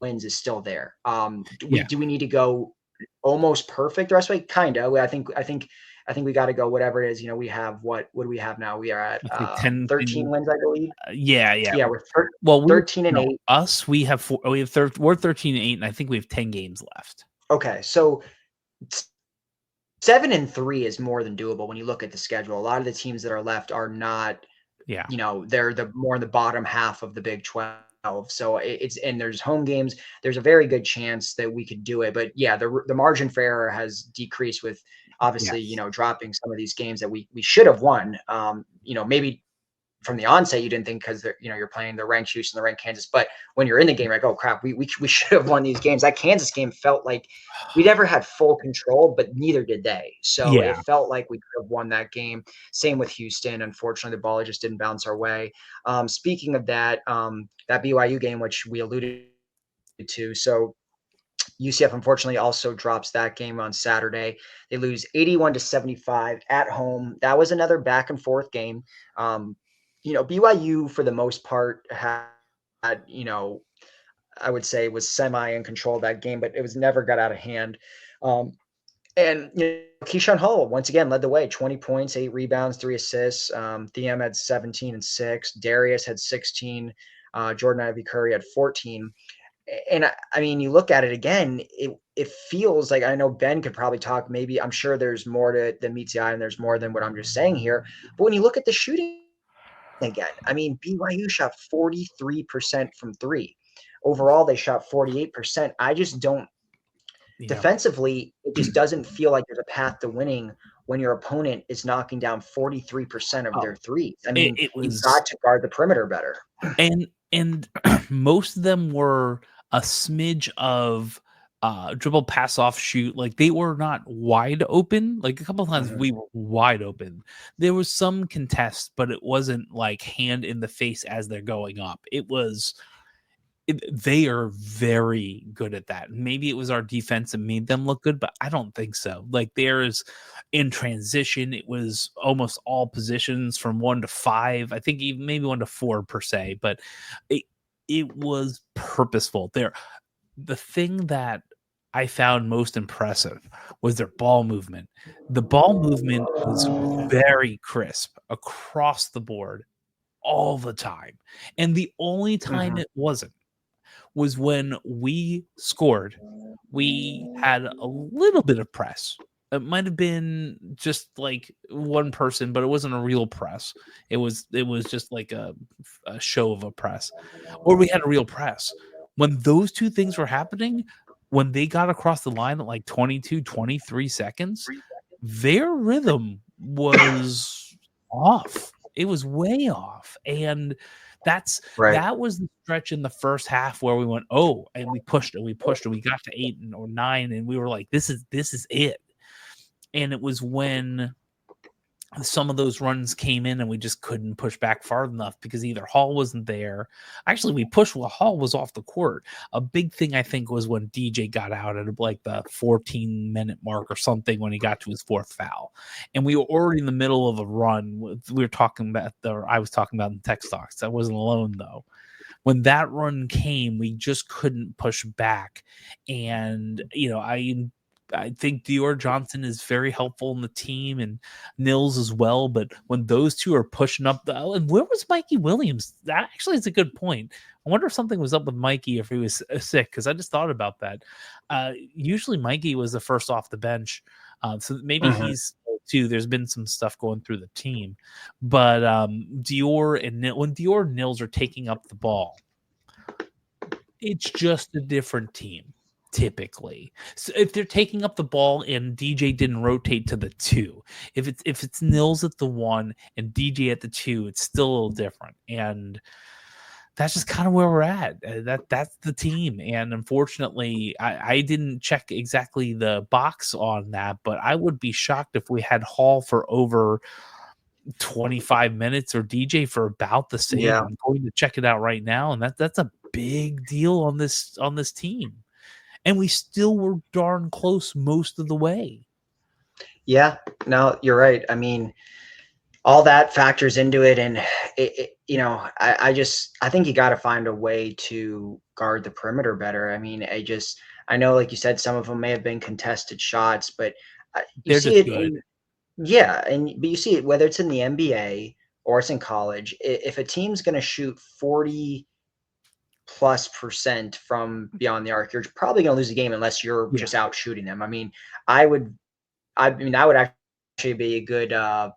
wins is still there. Do we need to go almost perfect the rest of the way? Kind of. I think we got to go whatever it is. We have what do we have now? We are at 13 wins, I believe. We're 13 and 8. Us, we have 4. We're 13 and 8, and I think we have 10 games left. Okay, so 7-3 is more than doable when you look at the schedule. A lot of the teams that are left are not. They're the more in the bottom half of the Big 12. So and there's home games. There's a very good chance that we could do it. But the margin for error has decreased with obviously, dropping some of these games that we should have won. Maybe from the onset, you didn't think because you're playing the ranked Houston, the ranked Kansas. But when you're in the game, like, oh crap, we should have won these games. That Kansas game felt like we never had full control, but neither did they. So it felt like we could have won that game. Same with Houston. Unfortunately, the ball just didn't bounce our way. Speaking of that, that BYU game, which we alluded to, so UCF unfortunately also drops that game on Saturday. They lose 81-75 at home. That was another back and forth game. BYU for the most part had, I would say was semi in control of that game, but it was never got out of hand. And Keyshawn Hull once again led the way, 20 points, 8 rebounds, 3 assists. Thiem had 17 and 6. Darius had 16. Jordan Ivy Curry had 14. And I mean, you look at it again, it feels like, I know Ben could probably talk, maybe I'm sure there's more than meets the eye and there's more than what I'm just saying here. But when you look at the shooting again, I mean, BYU shot 43% from 3. Overall, they shot 48%. I just don't, defensively, it just doesn't feel like there's a path to winning when your opponent is knocking down 43% of their threes. I mean, you've got to guard the perimeter better. And most of them were a smidge of dribble, pass off, shoot. Like they were not wide open. Like a couple of times we were wide open. There was some contest, but it wasn't like hand in the face as they're going up. They are very good at that. Maybe it was our defense that made them look good, but I don't think so. Like there's in transition, it was almost all positions from 1 to 5. I think even maybe 1 to 4 per se, but it was purposeful. The thing that I found most impressive was their ball movement. The ball movement was very crisp across the board all the time. And the only time it wasn't was when we scored. We had a little bit of press. It might have been just like one person, but it wasn't a real press. It was just like a show of a press. Or we had a real press. When those two things were happening, when they got across the line at like 22, 23 seconds, their rhythm was off. It was way off. And that was the stretch in the first half where we went, and we pushed it. We got to 8 or 9, and we were like, this is it. And it was when some of those runs came in and we just couldn't push back far enough because either Hall wasn't there. Actually, we pushed while Hall was off the court. A big thing, I think, was when DJ got out at like the 14-minute mark or something when he got to his fourth foul. And we were already in the middle of a run. We were talking about, I was talking about in text talks. I wasn't alone, though. When that run came, we just couldn't push back. And, I think Dior Johnson is very helpful in the team and Nils as well. But when those two are pushing up, and where was Mikey Williams? That actually is a good point. I wonder if something was up with Mikey, if he was sick, because I just thought about that. Usually Mikey was the first off the bench. So maybe he's too. There's been some stuff going through the team. But Dior and when Dior and Nils are taking up the ball, it's just a different team. Typically, so if they're taking up the ball and DJ didn't rotate to the 2, if it's Nils at the 1 and DJ at the 2, it's still a little different, and that's just kind of where we're at. That's the team, and unfortunately, I didn't check exactly the box on that, but I would be shocked if we had Hall for over 25 minutes or DJ for about the same. Yeah. I'm going to check it out right now, and that's a big deal on this team. And we still were darn close most of the way. Yeah, no, you're right. I mean, all that factors into it. And, I think you got to find a way to guard the perimeter better. I mean, I know, like you said, some of them may have been contested shots, but you see it. But you see it, whether it's in the NBA or it's in college, if a team's going to shoot 40+% from beyond the arc, you're probably going to lose the game unless you're just out shooting them. I mean, that would actually be a good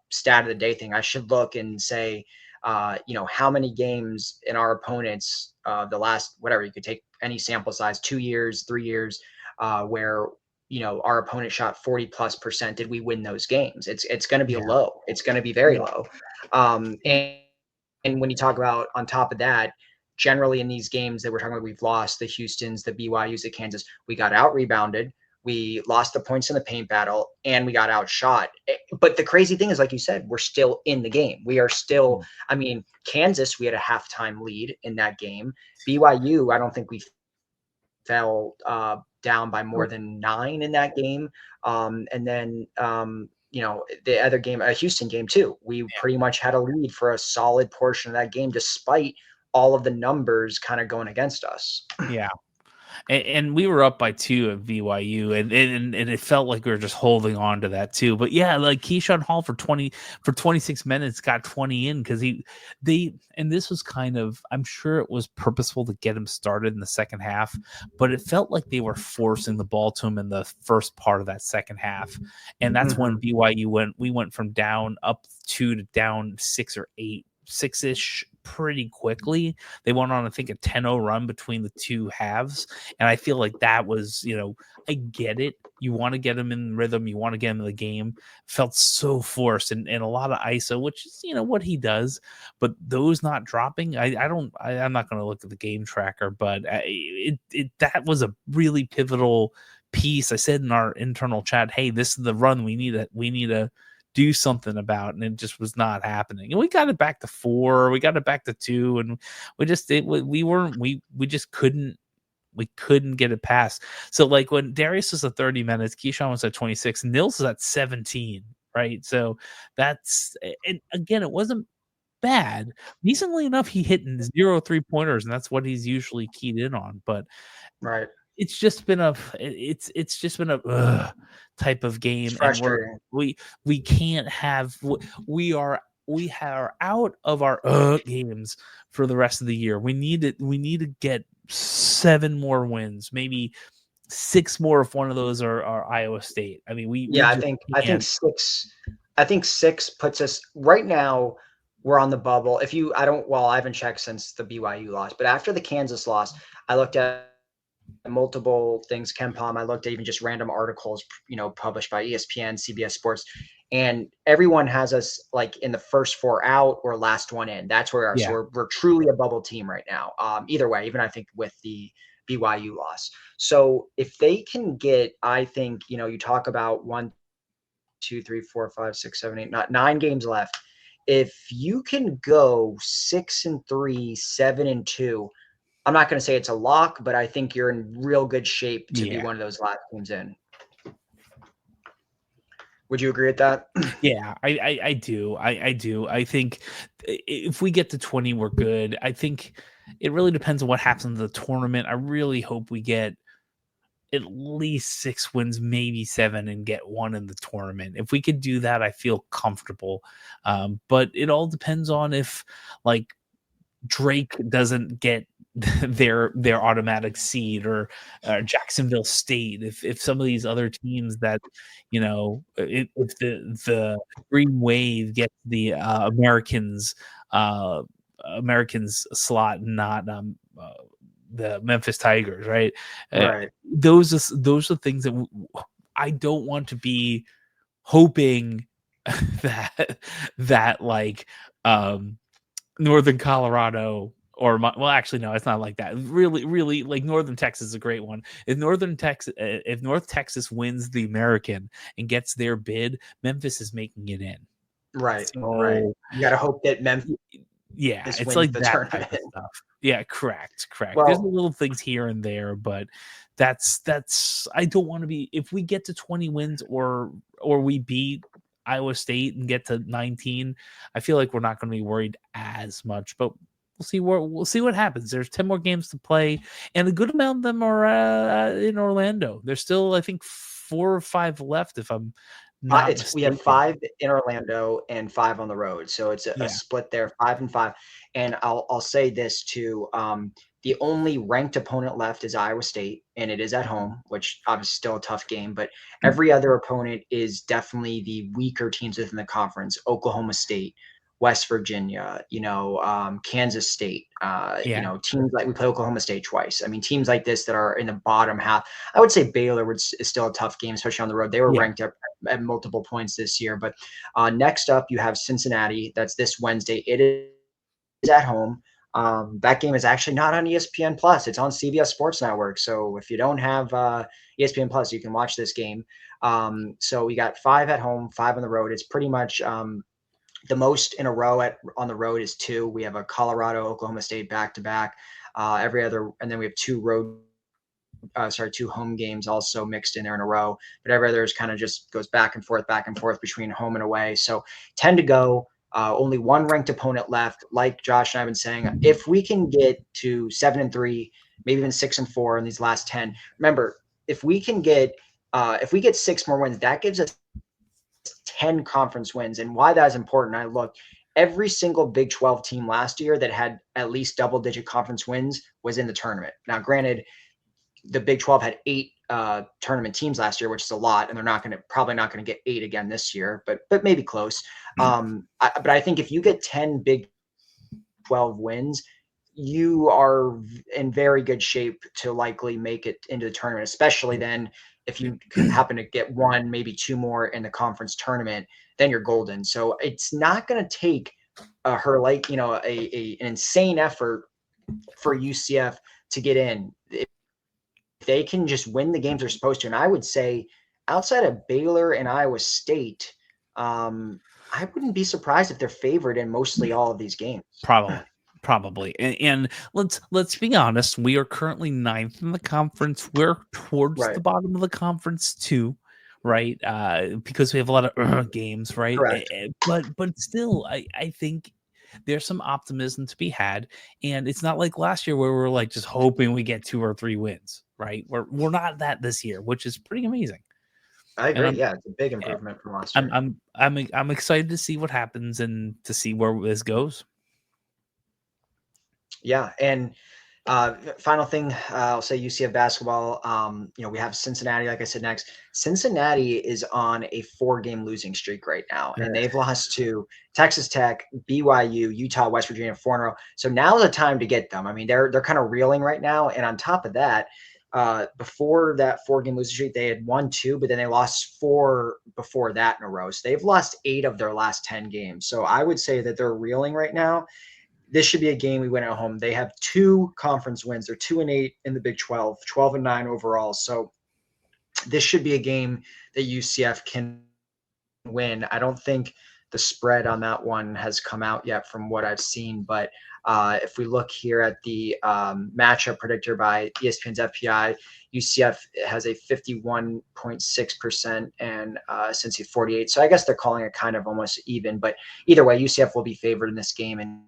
stat of the day thing. I should look and say, how many games in our opponents, the last, whatever, you could take any sample size, 2 years, 3 years, where, our opponent shot 40+%. Did we win those games? It's going to be low. It's going to be very low. And when you talk about on top of that, generally in these games that we're talking about, we've lost the Houstons, the BYUs, the Kansas. We got out rebounded. We lost the points in the paint battle, and we got outshot. But the crazy thing is, like you said, we're still in the game. We are still, I mean, Kansas, we had a halftime lead in that game. BYU, I don't think we fell down by more than 9 in that game. And then, the other game, a Houston game too, we pretty much had a lead for a solid portion of that game, despite all of the numbers kind of going against us. Yeah. And we were up by 2 at BYU, and it felt like we were just holding on to that too. But yeah, like Keyshawn Hall for 26 minutes got 20 in because and this was kind of, I'm sure it was purposeful to get him started in the second half, but it felt like they were forcing the ball to him in the first part of that second half, and that's when BYU we went from down up 2 to down 6 or 8. 6-ish pretty quickly. They went on, I think, a 10-0 run between the two halves. And I feel like that was, I get it. You want to get them in rhythm. You want to get them in the game. Felt so forced and a lot of ISO, which is, what he does. But those not dropping, I'm not going to look at the game tracker, but that was a really pivotal piece. I said in our internal chat, hey, this is the run we need to do something about, and it just was not happening. And we got it back to 4, we got it back to 2, and we just couldn't get it past. So like when Darius was at 30 minutes, Keyshawn was at 26, Nils was at 17, right? So that's, and again, it wasn't bad. Decently enough, he hit 0 3-pointers, and that's what he's usually keyed in on. But right, it's just been a type of game, and we can't have, we are out of our games for the rest of the year. We need to get 7 more wins, maybe 6 more if one of those are Iowa State. I mean, I think 6 puts us right now. We're on the bubble. I haven't checked since the BYU loss, but after the Kansas loss, I looked at multiple things, KenPom. I looked at even just random articles, published by ESPN, CBS Sports, and everyone has us like in the first 4 out or last one in. That's where we are. Yeah. So we're truly a bubble team right now. Either way, even I think with the BYU loss. So if they can get, I think, you talk about one 2, 3, 4, 5, 6, 7, 8, 9 games left. If you can go 6-3, 7-2, I'm not going to say it's a lock, but I think you're in real good shape to be one of those last teams in. Would you agree with that? Yeah, I do. I do. I think if we get to 20, we're good. I think it really depends on what happens in the tournament. I really hope we get at least 6 wins, maybe 7, and get 1 in the tournament. If we could do that, I feel comfortable. But it all depends on if, like, Drake doesn't get their automatic seed, or Jacksonville State. If some of these other teams that, if the Green Wave gets the Americans slot, not the Memphis Tigers, right? Right. Those are things that I don't want to be hoping that like Northern Colorado well, actually, no, it's not like that. Really, like Northern Texas is a great one. If North Texas wins the American and gets their bid, Memphis is making it in. Right. Right. You got to hope that Memphis. Yeah, it's like that tournament. type of stuff. Yeah, correct. Well, there's little things here and there, but that's I don't want to be, if we get to 20 wins or we beat Iowa State and get to 19, I feel like we're not going to be worried as much, but we'll see what happens. There's 10 more games to play, and a good amount of them are in Orlando. There's still, I think, 4 or 5 left, if I'm not mistaken. We have 5 in Orlando and 5 on the road, so it's a split there, 5 and 5. And I'll say this too: the only ranked opponent left is Iowa State, and it is at home, which obviously still a tough game. But every other opponent is definitely the weaker teams within the conference: Oklahoma State, West Virginia, Kansas State, teams like, we play Oklahoma State twice. I mean, teams like this that are in the bottom half. I would say Baylor is still a tough game, especially on the road. They were ranked up at multiple points this year. But next up, you have Cincinnati. That's this Wednesday. It is at home. That game is actually not on ESPN Plus. It's on CBS Sports Network. So if you don't have ESPN Plus, you can watch this game. So we got 5 at home, 5 on the road. It's pretty much the most in a row on the road is 2. We have a Colorado, Oklahoma State back-to-back. Every other, and then we have 2 home games also mixed in there in a row. But every other is kind of just goes back and forth between home and away. So 10 to go. Only 1 ranked opponent left. Like Josh and I have been saying, if we can get to 7-3, maybe even 6-4 in these last 10. Remember, if we get 6 more wins, that gives us 10 conference wins. And why that is important, I looked, every single Big 12 team last year that had at least double-digit conference wins was in the tournament. Now, granted, the Big 12 had 8 tournament teams last year, which is a lot, and they're probably not going to get 8 again this year, but maybe close. But I think if you get 10 Big 12 wins, you are in very good shape to likely make it into the tournament, especially then if you happen to get 1, maybe 2 more in the conference tournament, then you're golden. So it's not going to take an insane effort for UCF to get in. If they can just win the games they're supposed to, and I would say outside of Baylor and Iowa State, I wouldn't be surprised if they're favored in mostly all of these games. Probably. And let's be honest, we are currently 9th in the conference. We're towards the bottom of the conference too, right? Because we have a lot of games, right? Correct. But still, I think there's some optimism to be had. And it's not like last year where we're like just hoping we get 2 or 3 wins, right? We're not that this year, which is pretty amazing. I agree. It's a big improvement from last year. I'm excited to see what happens and to see where this goes. Yeah, and final thing, I'll say UCF basketball. We have Cincinnati, like I said, next. Cincinnati is on a 4-game losing streak right now, and they've lost to Texas Tech, BYU, Utah, West Virginia, 4-0. So now's the time to get them. I mean, they're kind of reeling right now, and on top of that, before that 4-game losing streak, they had won 2, but then they lost 4 before that in a row. So they've lost 8 of their last 10 games. So I would say that they're reeling right now. This should be a game we win at home. They have 2 conference wins. They're 2-8 in the Big 12, 12-9 overall. So this should be a game that UCF can win. I don't think the spread on that one has come out yet from what I've seen, but if we look here at the matchup predictor by ESPN's FPI, UCF has a 51.6% and Cincy 48. So I guess they're calling it kind of almost even, but either way, UCF will be favored in this game. And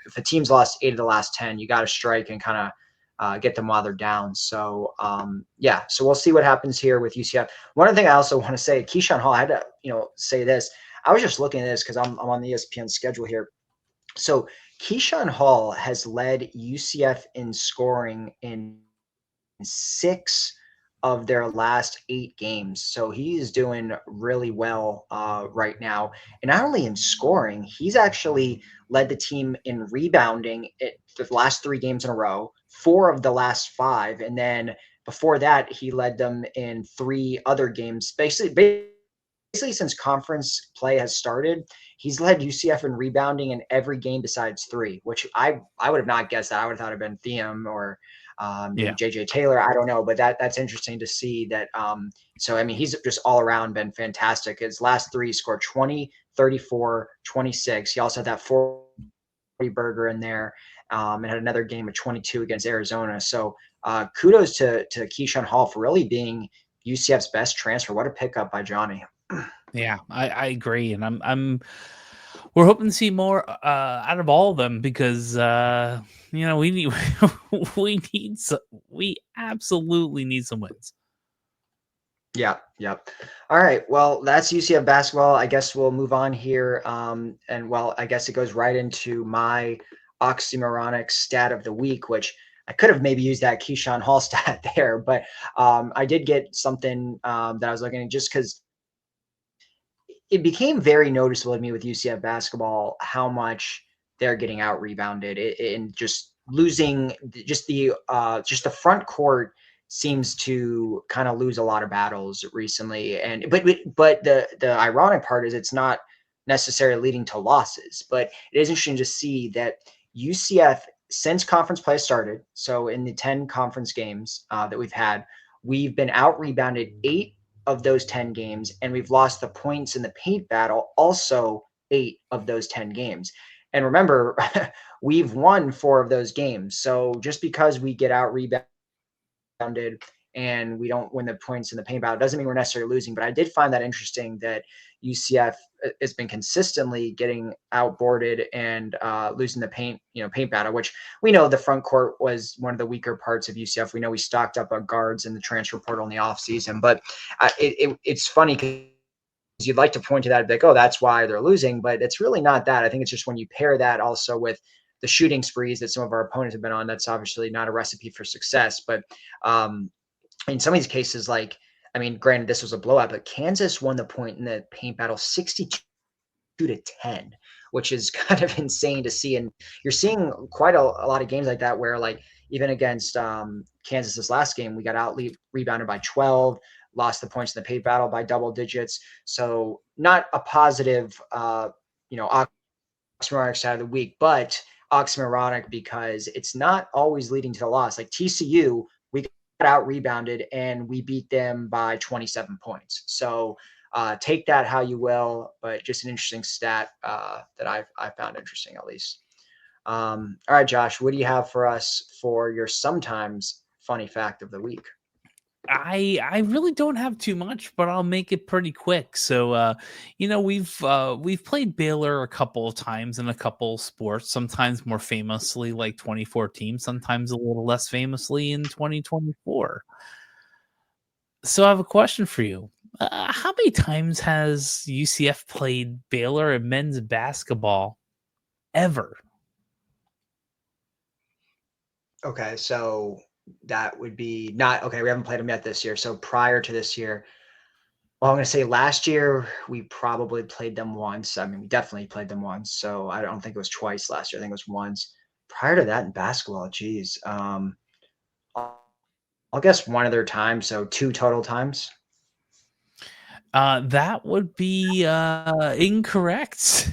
if a team's lost 8 of the last 10, you got to strike and kind of get them while they're down. So so we'll see what happens here with UCF. One other thing I also want to say, Keyshawn Hall, I had to say this. I was just looking at this because I'm on the ESPN schedule here. So Keyshawn Hall has led UCF in scoring in 6 of their last 8 games. So he's doing really well right now. And not only in scoring, he's actually led the team in rebounding the last 3 games in a row, 4 of the last 5. And then before that, he led them in 3 other games. Basically since conference play has started, he's led UCF in rebounding in every game besides 3, which I would have not guessed that. I would have thought it'd been Thiem or maybe JJ Taylor. I don't know, but that's interesting to see that. So, I mean, he's just all around been fantastic. His last 3 scored 20, 34, 26. He also had that 40 burger in there and had another game of 22 against Arizona. So kudos to Keyshawn Hall for really being UCF's best transfer. What a pickup by Johnny. Yeah, I agree, and we're hoping to see more out of all of them because we need we absolutely need some wins. Yeah. All right. Well, that's UCF basketball. I guess we'll move on here. I guess it goes right into my Oxymoronic stat of the week, which I could have maybe used that Keyshawn Hall stat there, but I did get something that I was looking at just because it became very noticeable to me with UCF basketball how much they're getting out rebounded and just losing just the front court seems to kind of lose a lot of battles recently. And but the ironic part is it's not necessarily leading to losses, but it is interesting to see that UCF since conference play started, so in the 10 conference games that we've had, we've been out rebounded 8 of those 10 games, and we've lost the points in the paint battle also 8 of those 10 games. And remember, we've won 4 of those games. So just because we get out rebounded and we don't win the points in the paint battle doesn't mean we're necessarily losing. But I did find that interesting that UCF has been consistently getting outboarded and losing the paint battle, which we know the front court was one of the weaker parts of UCF. We know we stocked up our guards in the transfer portal in the offseason, but it's funny because you'd like to point to that, like, oh, that's why they're losing, but it's really not that. I think it's just when you pair that also with the shooting sprees that some of our opponents have been on, that's obviously not a recipe for success. But in some of these cases, like, I mean, granted, this was a blowout, but Kansas won the point in the paint battle 62-10, which is kind of insane to see. And you're seeing quite a lot of games like that where, like, even against Kansas this last game, we got out rebounded by 12, lost the points in the paint battle by double digits. So not a positive, Oxymoronic side of the week, but Oxymoronic because it's not always leading to the loss. Like TCU, we got out rebounded and we beat them by 27 points. So take that how you will, but just an interesting stat that I found interesting, at least. All right, Josh, what do you have for us for your sometimes funny fact of the week? I really don't have too much, but I'll make it pretty quick. So, we've played Baylor a couple of times in a couple sports, sometimes more famously like 2014, sometimes a little less famously in 2024. So I have a question for you. How many times has UCF played Baylor in men's basketball ever? Okay, so that would be not okay. We haven't played them yet this year. So prior to this year, well, I'm going to say last year we probably played them once. I mean, we definitely played them once. So I don't think it was twice last year. I think it was once. Prior to that in basketball, geez, I'll guess one other time. So 2 total times. That would be incorrect.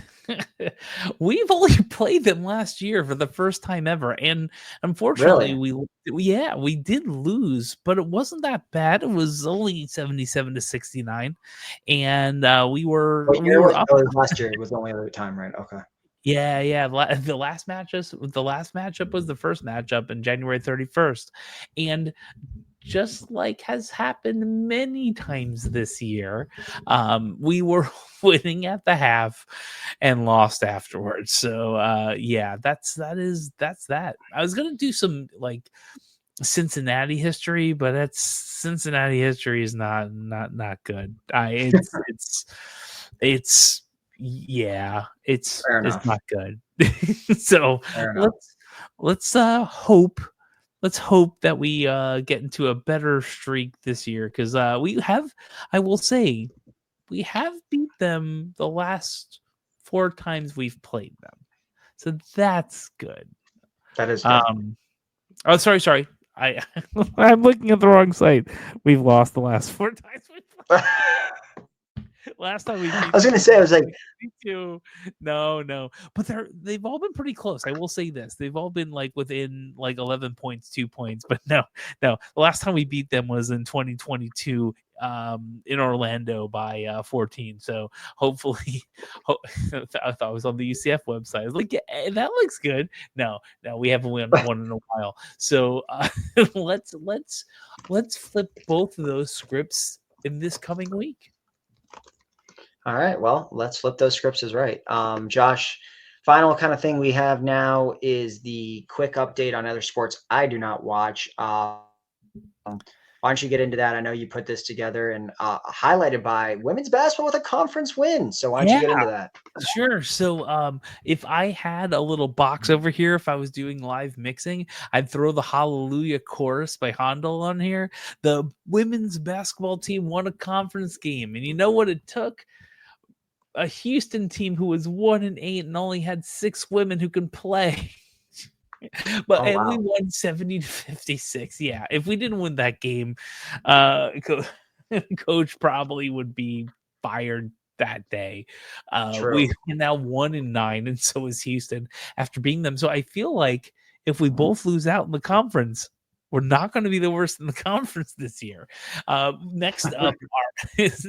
We've only played them last year for the first time ever, and unfortunately, Really? we did lose, but it wasn't that bad. It was only 77-69, and we were What year was up. last year? It was the only other time, right? Okay. Yeah. The last matchup was the first matchup in January 31st, and just like has happened many times this year, we were winning at the half and lost afterwards. So yeah, that's that. I was gonna do some like Cincinnati history, but that's Cincinnati history is not good. It's yeah, Fair it's enough. not good. So Fair enough. let's hope that we get into a better streak this year, because we have, I will say, we have beat them the last 4 times we've played them, so that's good. That is good. Oh, sorry. I'm looking at the wrong site. We've lost the last 4 times we've played. Last time we beat I was going to say, I was like, 62. No, but they've all been pretty close. I will say this: they've all been like within like 11 points, 2 points. But no. The last time we beat them was in 2022 in Orlando by 14. So hopefully, I thought it was on the UCF website. I was like, yeah, that looks good. No, we haven't won one in a while. So let's flip both of those scripts in this coming week. all right, well, let's flip those scripts as right. Josh, final kind of thing we have now is the quick update on other sports I do not watch. Why don't you get into that? I know you put this together and highlighted by women's basketball with a conference win. So why don't you get into that? Sure. So if I had a little box over here, if I was doing live mixing, I'd throw the Hallelujah chorus by Handel on here. The women's basketball team won a conference game. And you know what it took? A Houston team who was 1-8 and only had 6 women who can play. But wow. we won 70-56. Yeah, if we didn't win that game, coach probably would be fired that day. We are now 1-9, and so is Houston after beating them. So I feel like if we both lose out in the conference, we're not going to be the worst in the conference this year. Next up, it's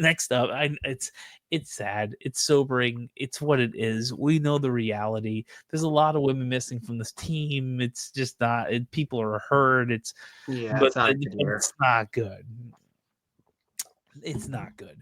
sad. It's sobering. It's what it is. We know the reality. There's a lot of women missing from this team. It's just not. People are hurt. It's not good. It's not good.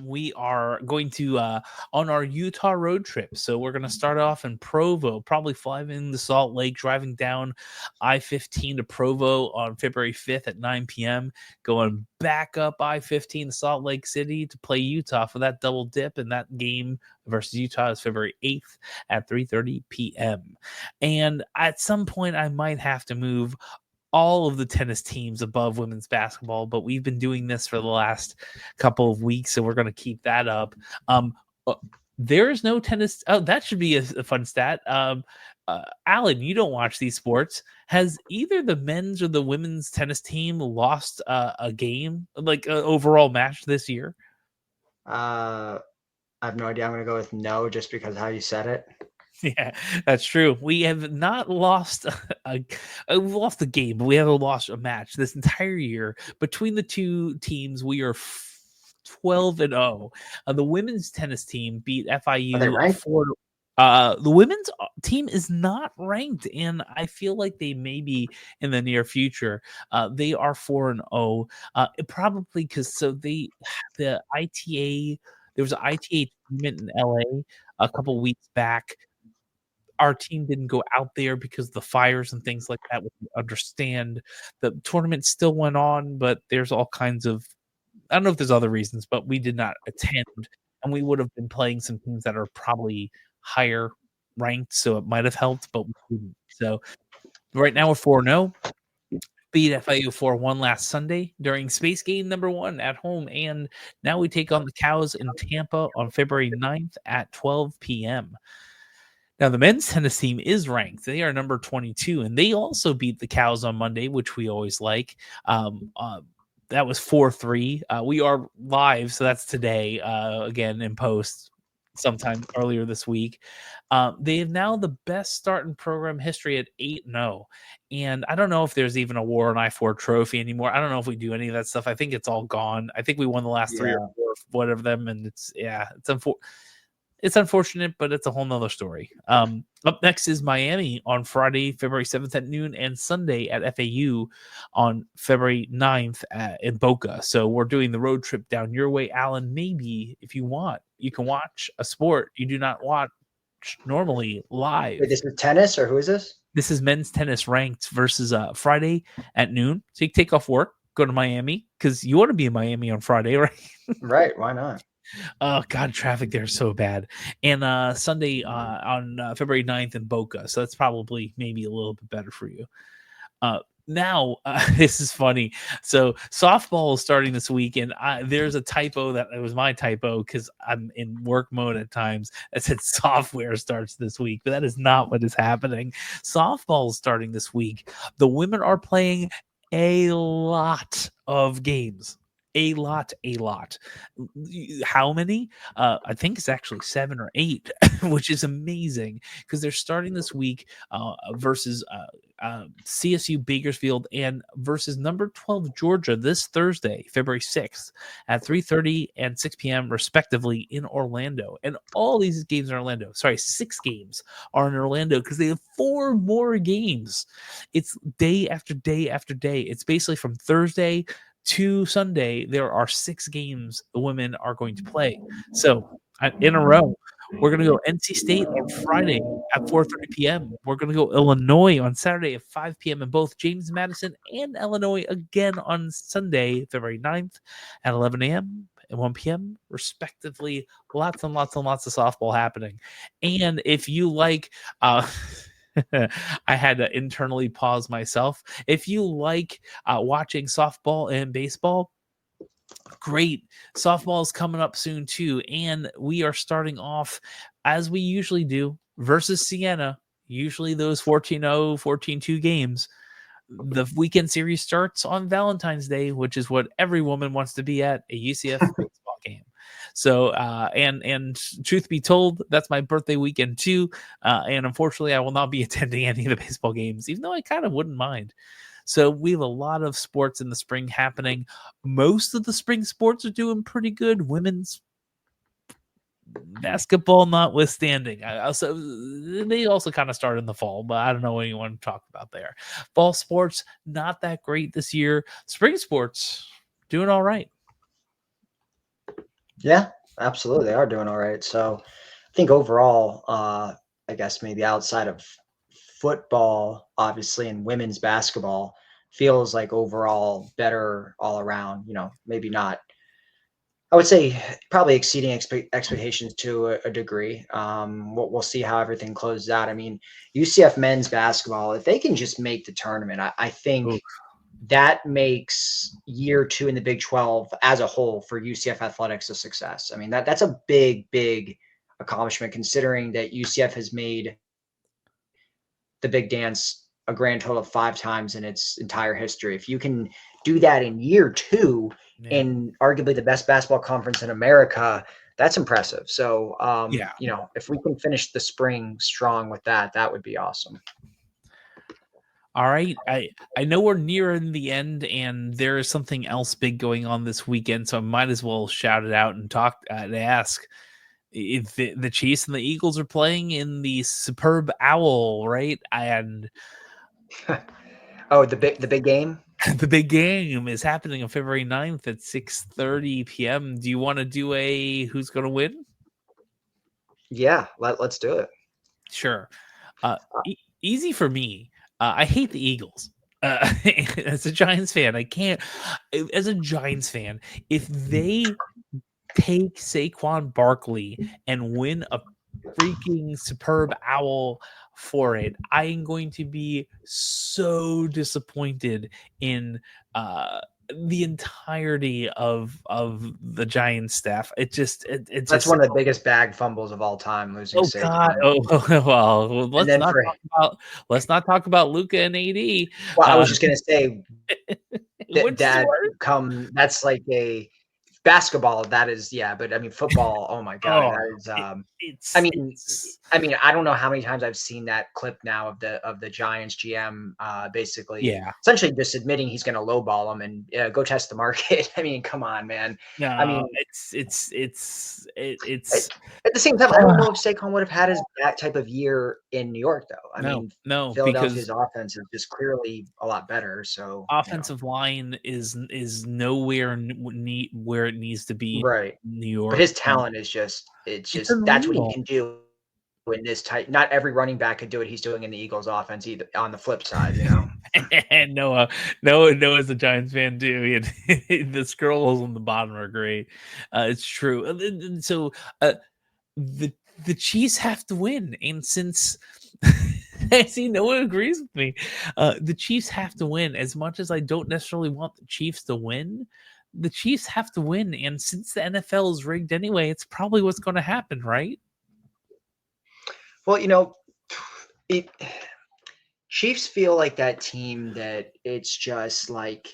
We are going to on our Utah road trip. So we're going to start off in Provo, probably flying into Salt Lake, driving down I-15 to Provo on February 5th at 9 p.m., going back up I-15 to Salt Lake City to play Utah for that double dip. And that game versus Utah is February 8th at 3:30 p.m. And at some point, I might have to move all of the tennis teams above women's basketball, but we've been doing this for the last couple of weeks, so we're going to keep that up. There is no tennis. Oh, that should be a fun stat. Alan, you don't watch these sports. Has either the men's or the women's tennis team lost a game, like an overall match this year? I have no idea. I'm going to go with no, just because how you said it. Yeah, that's true. We have not lost we've lost a game, but we haven't lost a match this entire year. Between the two teams, we are 12-0. The women's tennis team beat FIU. Are they ranked? The women's team is not ranked, and I feel like they may be in the near future. They are 4-0. Probably because the ITA. There was an ITA tournament in LA a couple weeks back. Our team didn't go out there because of the fires and things like that. We understand the tournament still went on, but there's all kinds of, I don't know if there's other reasons, but we did not attend, and we would have been playing some teams that are probably higher ranked, so it might have helped, but we didn't. So right now we're 4-0. Beat FIU 4-1 last Sunday during Space Game number 1 at home, and now we take on the Cows in Tampa on February 9th at 12 p.m. Now, the men's tennis team is ranked. They are number 22, and they also beat the Cows on Monday, which we always like. That was 4-3. We are live, so that's today, again, in post. sometime earlier this week. They have now the best start in program history at 8-0. And I don't know if there's even a War on I-4 trophy anymore. I don't know if we do any of that stuff. I think it's all gone. I think we won the last 3 or 4, whatever them. And it's unfortunate, but it's a whole nother story. Up next is Miami on Friday, February 7th at noon, and Sunday at FAU on February 9th in Boca. So we're doing the road trip down your way, Alan. Maybe if you want, you can watch a sport you do not watch normally live. Wait, this is tennis, or who is this? This is men's tennis ranked versus Friday at noon. So you can take off work, go to Miami, because you want to be in Miami on Friday, right? Right. Why not? Oh, God, traffic there is so bad. And Sunday on February 9th in Boca. So that's probably maybe a little bit better for you. Now, this is funny. So softball is starting this week, and there's a typo that it was my typo because I'm in work mode at times. I said software starts this week, but that is not what is happening. Softball is starting this week. The women are playing a lot of games. A lot. How many? I think it's actually 7 or 8, which is amazing because they're starting this week versus CSU Bakersfield and versus number 12 Georgia this Thursday, February 6th at 3:30 and 6 p.m. respectively in Orlando. And all these games are in Orlando. Sorry, 6 games are in Orlando because they have 4 more games. It's day after day after day. It's basically from Thursday to Sunday, there are 6 games the women are going to play. So in a row, we're going to go NC State on Friday at 4:30 p.m. We're going to go Illinois on Saturday at 5 p.m. and both James Madison and Illinois again on Sunday, February 9th at 11 a.m. and 1 p.m. respectively. Lots and lots and lots of softball happening. And if you like I had to internally pause myself. If you like watching softball and baseball, great. Softball is coming up soon too. And we are starting off as we usually do versus Siena. Usually those 14-0, 14-2 games. The weekend series starts on Valentine's Day, which is what every woman wants to be at, a UCF baseball game. So, and truth be told, that's my birthday weekend too. And unfortunately, I will not be attending any of the baseball games, even though I kind of wouldn't mind. So we have a lot of sports in the spring happening. Most of the spring sports are doing pretty good. Women's basketball notwithstanding. They also kind of start in the fall, but I don't know what you want to talk about there. Fall sports, not that great this year. Spring sports, doing all right. Yeah, absolutely. They are doing all right. So I think overall, I guess maybe outside of football, obviously, and women's basketball feels like overall better all around, maybe not, I would say probably exceeding expectations to a degree. We'll see how everything closes out. I mean, UCF men's basketball, if they can just make the tournament, I think that makes year 2 in the Big 12 as a whole for UCF athletics a success. I mean, that's a big, big accomplishment considering that UCF has made the big dance a grand total of 5 times in its entire history. If you can do that in year 2 in arguably the best basketball conference in America, that's impressive. So, if we can finish the spring strong with that, that would be awesome. All right. I know we're nearing the end and there is something else big going on this weekend, so I might as well shout it out and talk and ask if the Chiefs and the Eagles are playing in the Superb Owl, right? And the big game? The big game is happening on February 9th at 6:30 p.m. Do you want to do a who's going to win? Yeah, let's do it. Sure. Easy for me. I hate the Eagles. As a Giants fan, I can't. As a Giants fan, if they take Saquon Barkley and win a freaking Superb Owl for it, I am going to be so disappointed in the entirety of the Giants staff. That's one of the biggest bag fumbles of all time. Losing Saquon. Well, let's not talk about Luka and AD. Well, I was just gonna say that's like basketball, that is, yeah, but I mean football, oh my god, that is I mean, I don't know how many times I've seen that clip now of the Giants GM basically essentially just admitting he's going to lowball him and go test the market. I mean, come on, man. No, I mean, it's at the same time, I don't know if Saquon would have had that type of year in New York, though. I mean, Philadelphia's offense is just clearly a lot better. So offensive line is nowhere where it needs to be. Right, in New York, but his talent is just that's what he can do in this type. Not every running back could do what he's doing in the Eagles offense either. On the flip side, you know. And Noah's a Giants fan too. The scrolls on the bottom are great. It's true. So the Chiefs have to win, and since I see Noah agrees with me, the Chiefs have to win. As much as I don't necessarily want the Chiefs to win, the Chiefs have to win. And since the NFL is rigged anyway, it's probably what's going to happen, right? Well, you know, Chiefs feel like that team that it's just like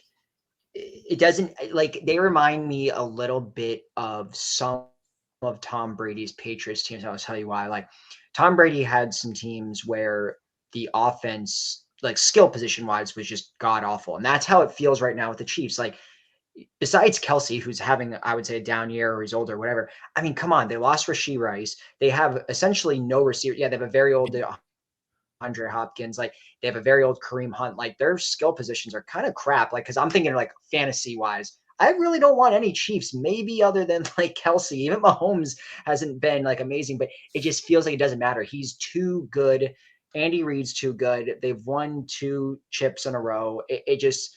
it doesn't like they remind me a little bit of some of Tom Brady's Patriots teams. I'll tell you why. Like Tom Brady had some teams where the offense, like skill position wise, was just god awful, and that's how it feels right now with the Chiefs. Like besides Kelsey, who's having, I would say, a down year or he's older, whatever. I mean, come on, they lost Rashee Rice. They have essentially no receiver. Yeah, they have a very old Andre Hopkins. Like they have a very old Kareem Hunt. Like their skill positions are kind of crap. Like, because I'm thinking like fantasy wise, I really don't want any Chiefs, maybe other than like Kelsey. Even Mahomes hasn't been like amazing, but it just feels like it doesn't matter. He's too good. Andy Reid's too good. They've won 2 chips in a row. It just,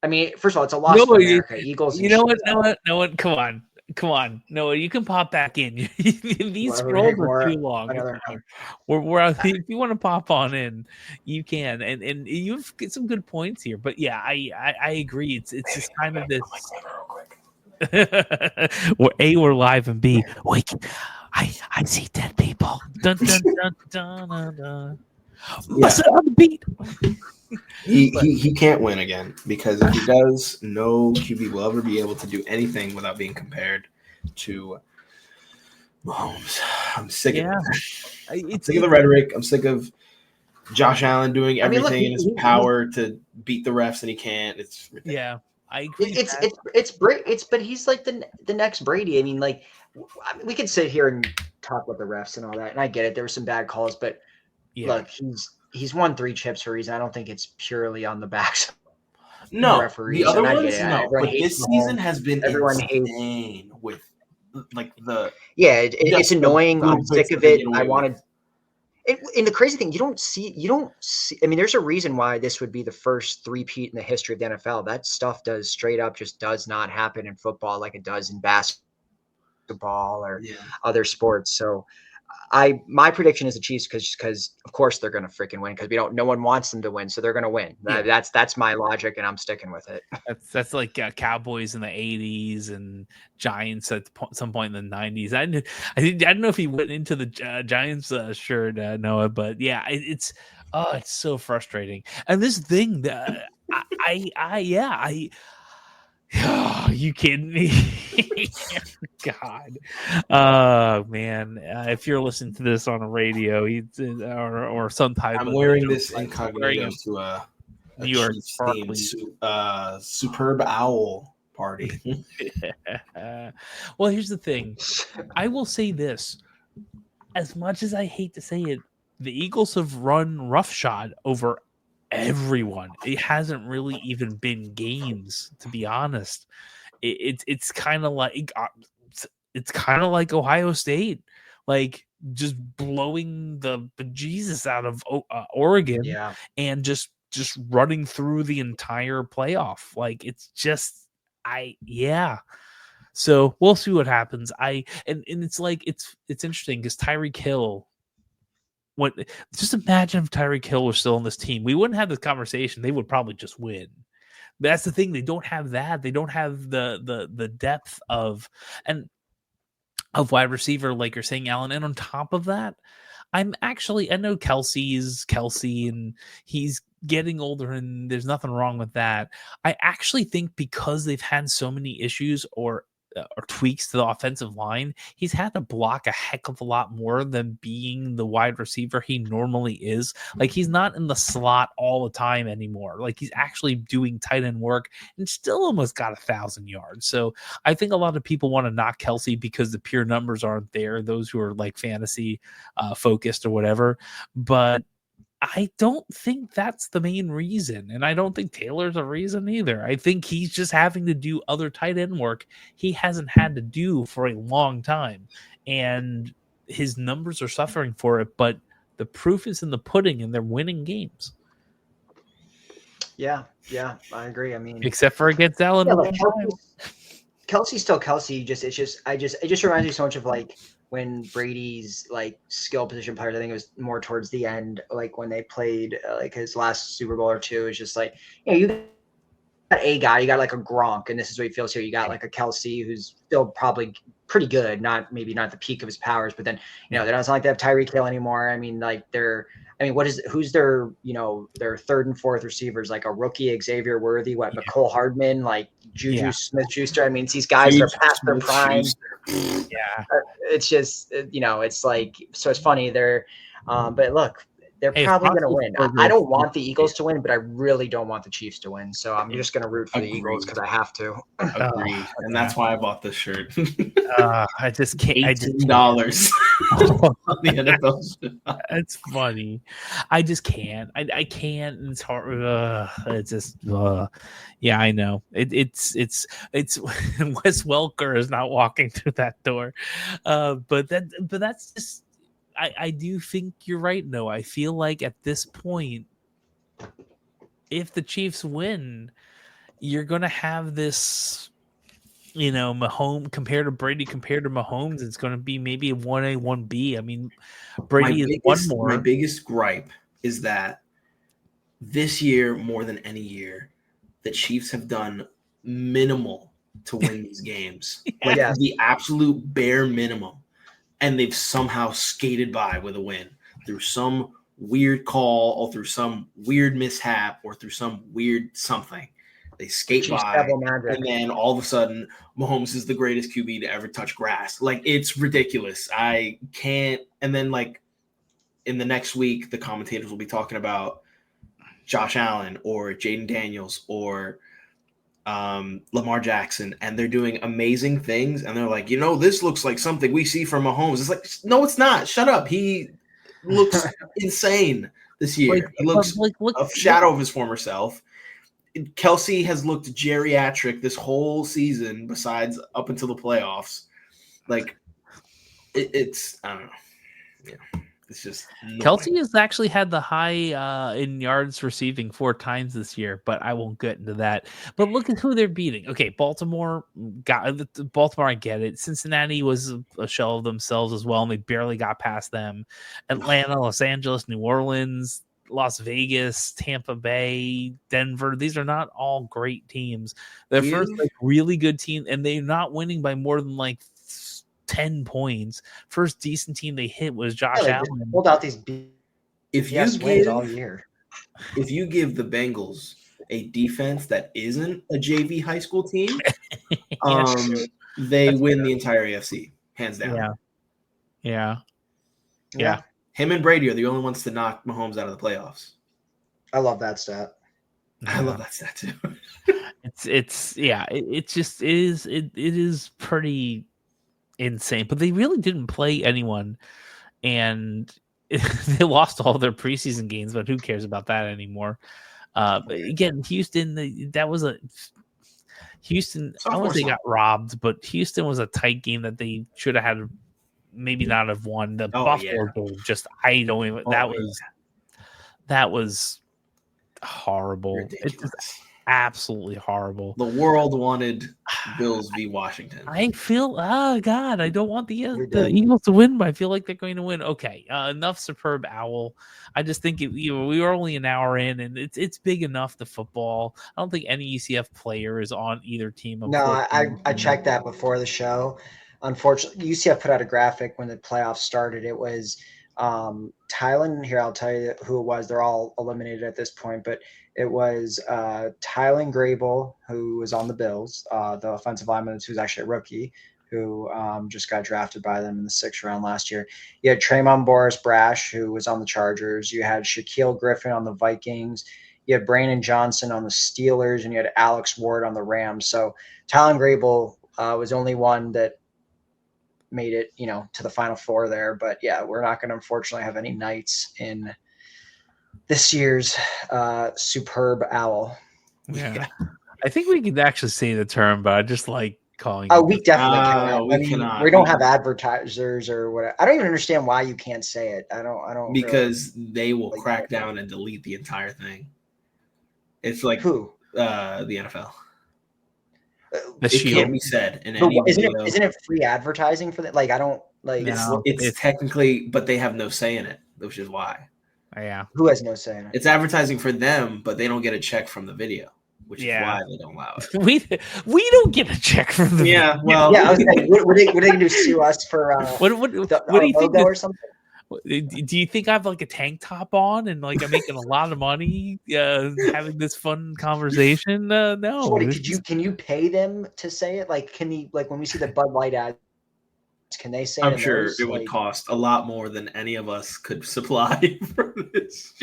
I mean, first of all, it's a loss for America. Eagles. You know what? No one. Come on, Noah. You can pop back in. These scrolls are too long. If you want to pop on in, you can. And you've got some good points here. But yeah, I agree. It's just kind of this. We're live, and B, wait, I see dead people. Dun dun dun dun dun dun. What's on the beat? He can't win again, because if he does, no QB will ever be able to do anything without being compared to Mahomes. I'm sick of it. I'm sick of the rhetoric. I'm sick of Josh Allen doing everything in his power to beat the refs, and he can't. It's ridiculous. Yeah, I agree. But he's like the next Brady. I mean, like we could sit here and talk about the refs and all that, and I get it. There were some bad calls, but look, he's won 3 chips for a reason. I don't think it's purely on the backs. No, referees. The other ones, no. But this season has been insane with like the. Yeah, it's annoying. I'm sick of it. I wanted. And the crazy thing, you don't see. I mean, there's a reason why this would be the first 3-peat in the history of the NFL. That stuff just does not happen in football like it does in basketball or other sports. So. My prediction is the Chiefs because of course they're going to freaking win, because no one wants them to win, so they're going to win. Yeah. That's my logic, and I'm sticking with it. That's like Cowboys in the 80s and Giants at some point in the 90s. I don't know if he went into the Giants shirt, Noah, but yeah, it's so frustrating. And this thing that you kidding me? God. Oh man. If you're listening to this on a radio or some type I'm wearing this incognito to a New York superb owl party. Well, here's the thing. I will say this. As much as I hate to say it, the Eagles have run roughshod over everyone. It hasn't really even been games, to be honest. It's kind of like Ohio State, like just blowing the bejesus out of Oregon, and just running through the entire playoff. Like it's just So we'll see what happens. And it's like it's interesting because Tyreek Hill. Just imagine if Tyreek Hill was still on this team. We wouldn't have this conversation. They would probably just win. But that's the thing. They don't have that. They don't have the depth of wide receiver, like you're saying, Alan. And on top of that, I know Kelsey is Kelsey and he's getting older and there's nothing wrong with that. I actually think because they've had so many issues or tweaks to the offensive line, he's had to block a heck of a lot more than being the wide receiver he normally is. Like, he's not in the slot all the time anymore. Like, he's actually doing tight end work and still almost got 1,000 yards. So I think a lot of people want to knock Kelsey because the pure numbers aren't there, those who are like fantasy focused or whatever. But I don't think that's the main reason. And I don't think Taylor's a reason either. I think he's just having to do other tight end work he hasn't had to do for a long time. And his numbers are suffering for it, but the proof is in the pudding and they're winning games. Yeah, I agree. I mean, except for against Allen. Kelsey's still Kelsey. It just reminds me so much of like when Brady's like skill position players. I think it was more towards the end, like when they played like his last Super Bowl or two. It's just like, you got a guy, you got like a Gronk, and this is what he feels here. You got like a Kelsey who's still probably pretty good, maybe not the peak of his powers, but then they're not like they have Tyreek Hill anymore. I mean, like who's their their third and fourth receivers, like a rookie Xavier Worthy, McCole Hardman, like Juju Smith-Schuster. I mean, it's these guys that are past their prime. Yeah, it's just it's like, so it's funny. They're but look, they're probably going to win. I don't want the Eagles to win, but I really don't want the Chiefs to win. So I'm just going to root for the Eagles because I have to. Agreed. And that's why I bought this shirt. I just can't. $18 on the NFL. It's funny. I just can't. I can't. It's hard. It's just. Yeah, I know. It's Wes Welker is not walking through that door. But that's just. I do think you're right, Noah. I feel like at this point, if the Chiefs win, you're going to have this, Mahomes compared to Brady, compared to Mahomes, it's going to be maybe a 1A, 1B. I mean, Brady is one more. My biggest gripe is that this year, more than any year, the Chiefs have done minimal to win these games. Like the absolute bare minimum. And they've somehow skated by with a win through some weird call or through some weird mishap or through some weird something. They skate by, and then all of a sudden, Mahomes is the greatest QB to ever touch grass. Like, it's ridiculous. I can't. And then, like, in the next week, the commentators will be talking about Josh Allen or Jaden Daniels or Lamar Jackson, and they're doing amazing things, and they're like, this looks like something we see from Mahomes. It's like, no, it's not. Shut up. He looks insane this year. He looks a shadow of his former self. Kelsey has looked geriatric this whole season, besides up until the playoffs. Like, it's I don't know. Yeah. It's just annoying. Kelsey has actually had the high in yards receiving 4 times this year, but I won't get into that. But look at who they're beating. Okay, Baltimore. I get it. Cincinnati was a shell of themselves as well, and they barely got past them. Atlanta, Los Angeles, New Orleans, Las Vegas, Tampa Bay, Denver. These are not all great teams. They're first really good team, and they're not winning by more than 10 points. First decent team they hit was Josh Allen. Pulled out these wins all year. If you give the Bengals a defense that isn't a JV high school team, they win the entire AFC, hands down. Yeah. Him and Brady are the only ones to knock Mahomes out of the playoffs. I love that stat. I love that stat too. It is pretty insane, but they really didn't play anyone, and they lost all their preseason games, but who cares about that anymore? But again, Houston, I wouldn't say got robbed, but Houston was a tight game that they should have had, maybe not have won. The Buffalo game, that was horrible. Ridiculous. It's just absolutely horrible. The world wanted Bills v. Washington. I feel, God, I don't want the Eagles to win, but I feel like they're going to win. Okay, enough superb owl. I just think we were only an hour in, and it's big enough, the football. I don't think any UCF player is on either team. No, I checked that before the show. Unfortunately, UCF put out a graphic when the playoffs started. It was Tylen, here, I'll tell you who it was. They're all eliminated at this point, but it was Tylen Grable, who was on the Bills, the offensive lineman who's actually a rookie, who just got drafted by them in the 6th round last year. You had Tremon Boris Brash, who was on the Chargers. You had Shaquille Griffin on the Vikings. You had Brandon Johnson on the Steelers, and you had Alex Ward on the Rams. So Tylen Grable was only one that made it, to the Final Four there. But yeah, we're not going to unfortunately have any Knights in this year's Superb Owl. Yeah. I think we could actually say the term, but I just like calling it. We definitely cannot. We don't have advertisers or whatever. I don't even understand why you can't say it. I don't because they will crack down and delete the entire thing. It's like who? The NFL. It can't be said in any video. Isn't it free advertising for that? Like, I don't like. No, it's technically, but they have no say in it, which is why. Yeah. Who has no say in it? It's advertising for them, but they don't get a check from the video, which is why they don't allow it. We don't get a check from the video. Well, I was like, what are they going to sue us for? What do you think? Or something? Do you think I have like a tank top on and like I'm making a lot of money having this fun conversation? No. So can you pay them to say it? Like, when we see the Bud Light ads, can they say? I'm sure it would cost a lot more than any of us could supply for this.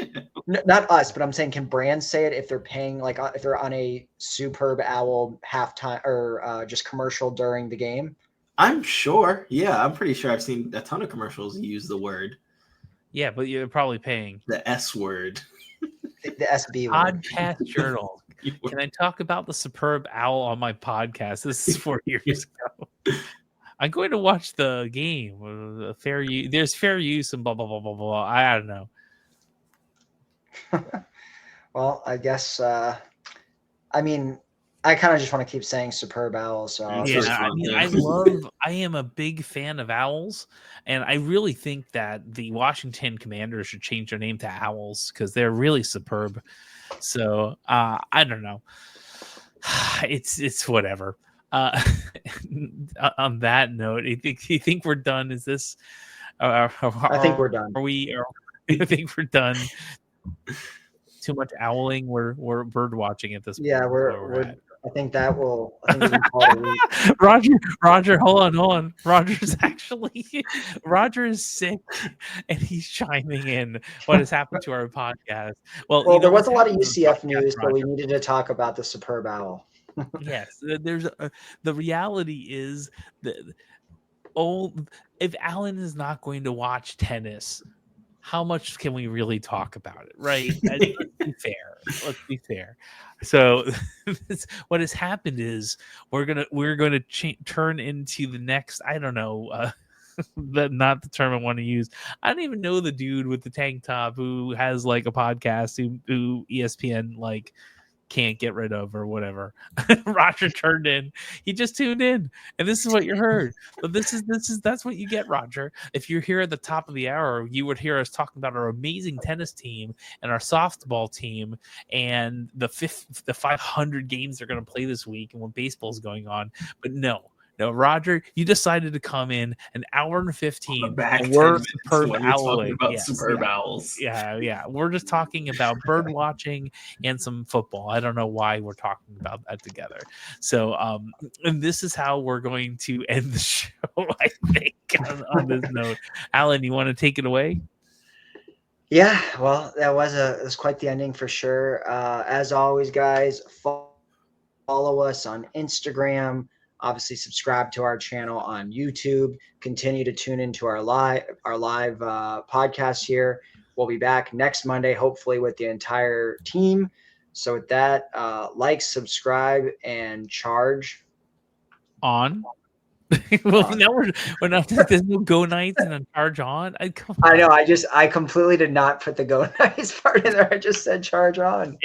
Not us, but I'm saying, can brands say it if they're paying, like if they're on a Superb Owl halftime or just commercial during the game? I'm sure. Yeah, I'm pretty sure I've seen a ton of commercials use the word. Yeah, but you're probably paying the S word. The SB word. Podcast journal. Can I talk about the Superb Owl on my podcast? This is 4 years ago. I'm going to watch the game. Fair use. There's fair use and blah blah blah blah blah. I don't know. Well, I guess. I kind of just want to keep saying Superb Owl. So I am a big fan of owls, and I really think that the Washington Commanders should change their name to Owls because they're really superb. So I don't know. It's whatever. On that note, you think we're done? Is this? I think we're done. I think we're done. Too much owling. We're bird watching at this point. Yeah, we're I think that will. I think we can call it a week. Roger, hold on. Roger is sick, and he's chiming in what has happened to our podcast. Well, there was a lot of UCF news, but we needed to talk about the Superb Owl. Yes, the reality is that if Alan is not going to watch tennis, how much can we really talk about it, right? Let's be fair. So what has happened is we're gonna turn into the next, I don't know, not the term I want to use. I don't even know the dude with the tank top who has like a podcast who ESPN like can't get rid of or whatever. Roger turned in. He just tuned in, and this is what you heard. But that's what you get, Roger. If you're here at the top of the hour, you would hear us talking about our amazing tennis team and our softball team and the 500 games they're going to play this week and when baseball's going on. But no, Roger, you decided to come in an hour and 15. And we're Superb Owling. Superb Owls. Yeah. We're just talking about bird watching and some football. I don't know why we're talking about that together. So, and this is how we're going to end the show, I think, on this note. Alan, you want to take it away? Yeah, well, that was quite the ending for sure. As always, guys, follow us on Instagram. Obviously, subscribe to our channel on YouTube. Continue to tune into our live podcast here. We'll be back next Monday, hopefully with the entire team. So with that, like, subscribe, and charge on. Well, now we're not. There's no go Knights and then charge on. I know. I completely did not put the go Knights part in there. I just said charge on.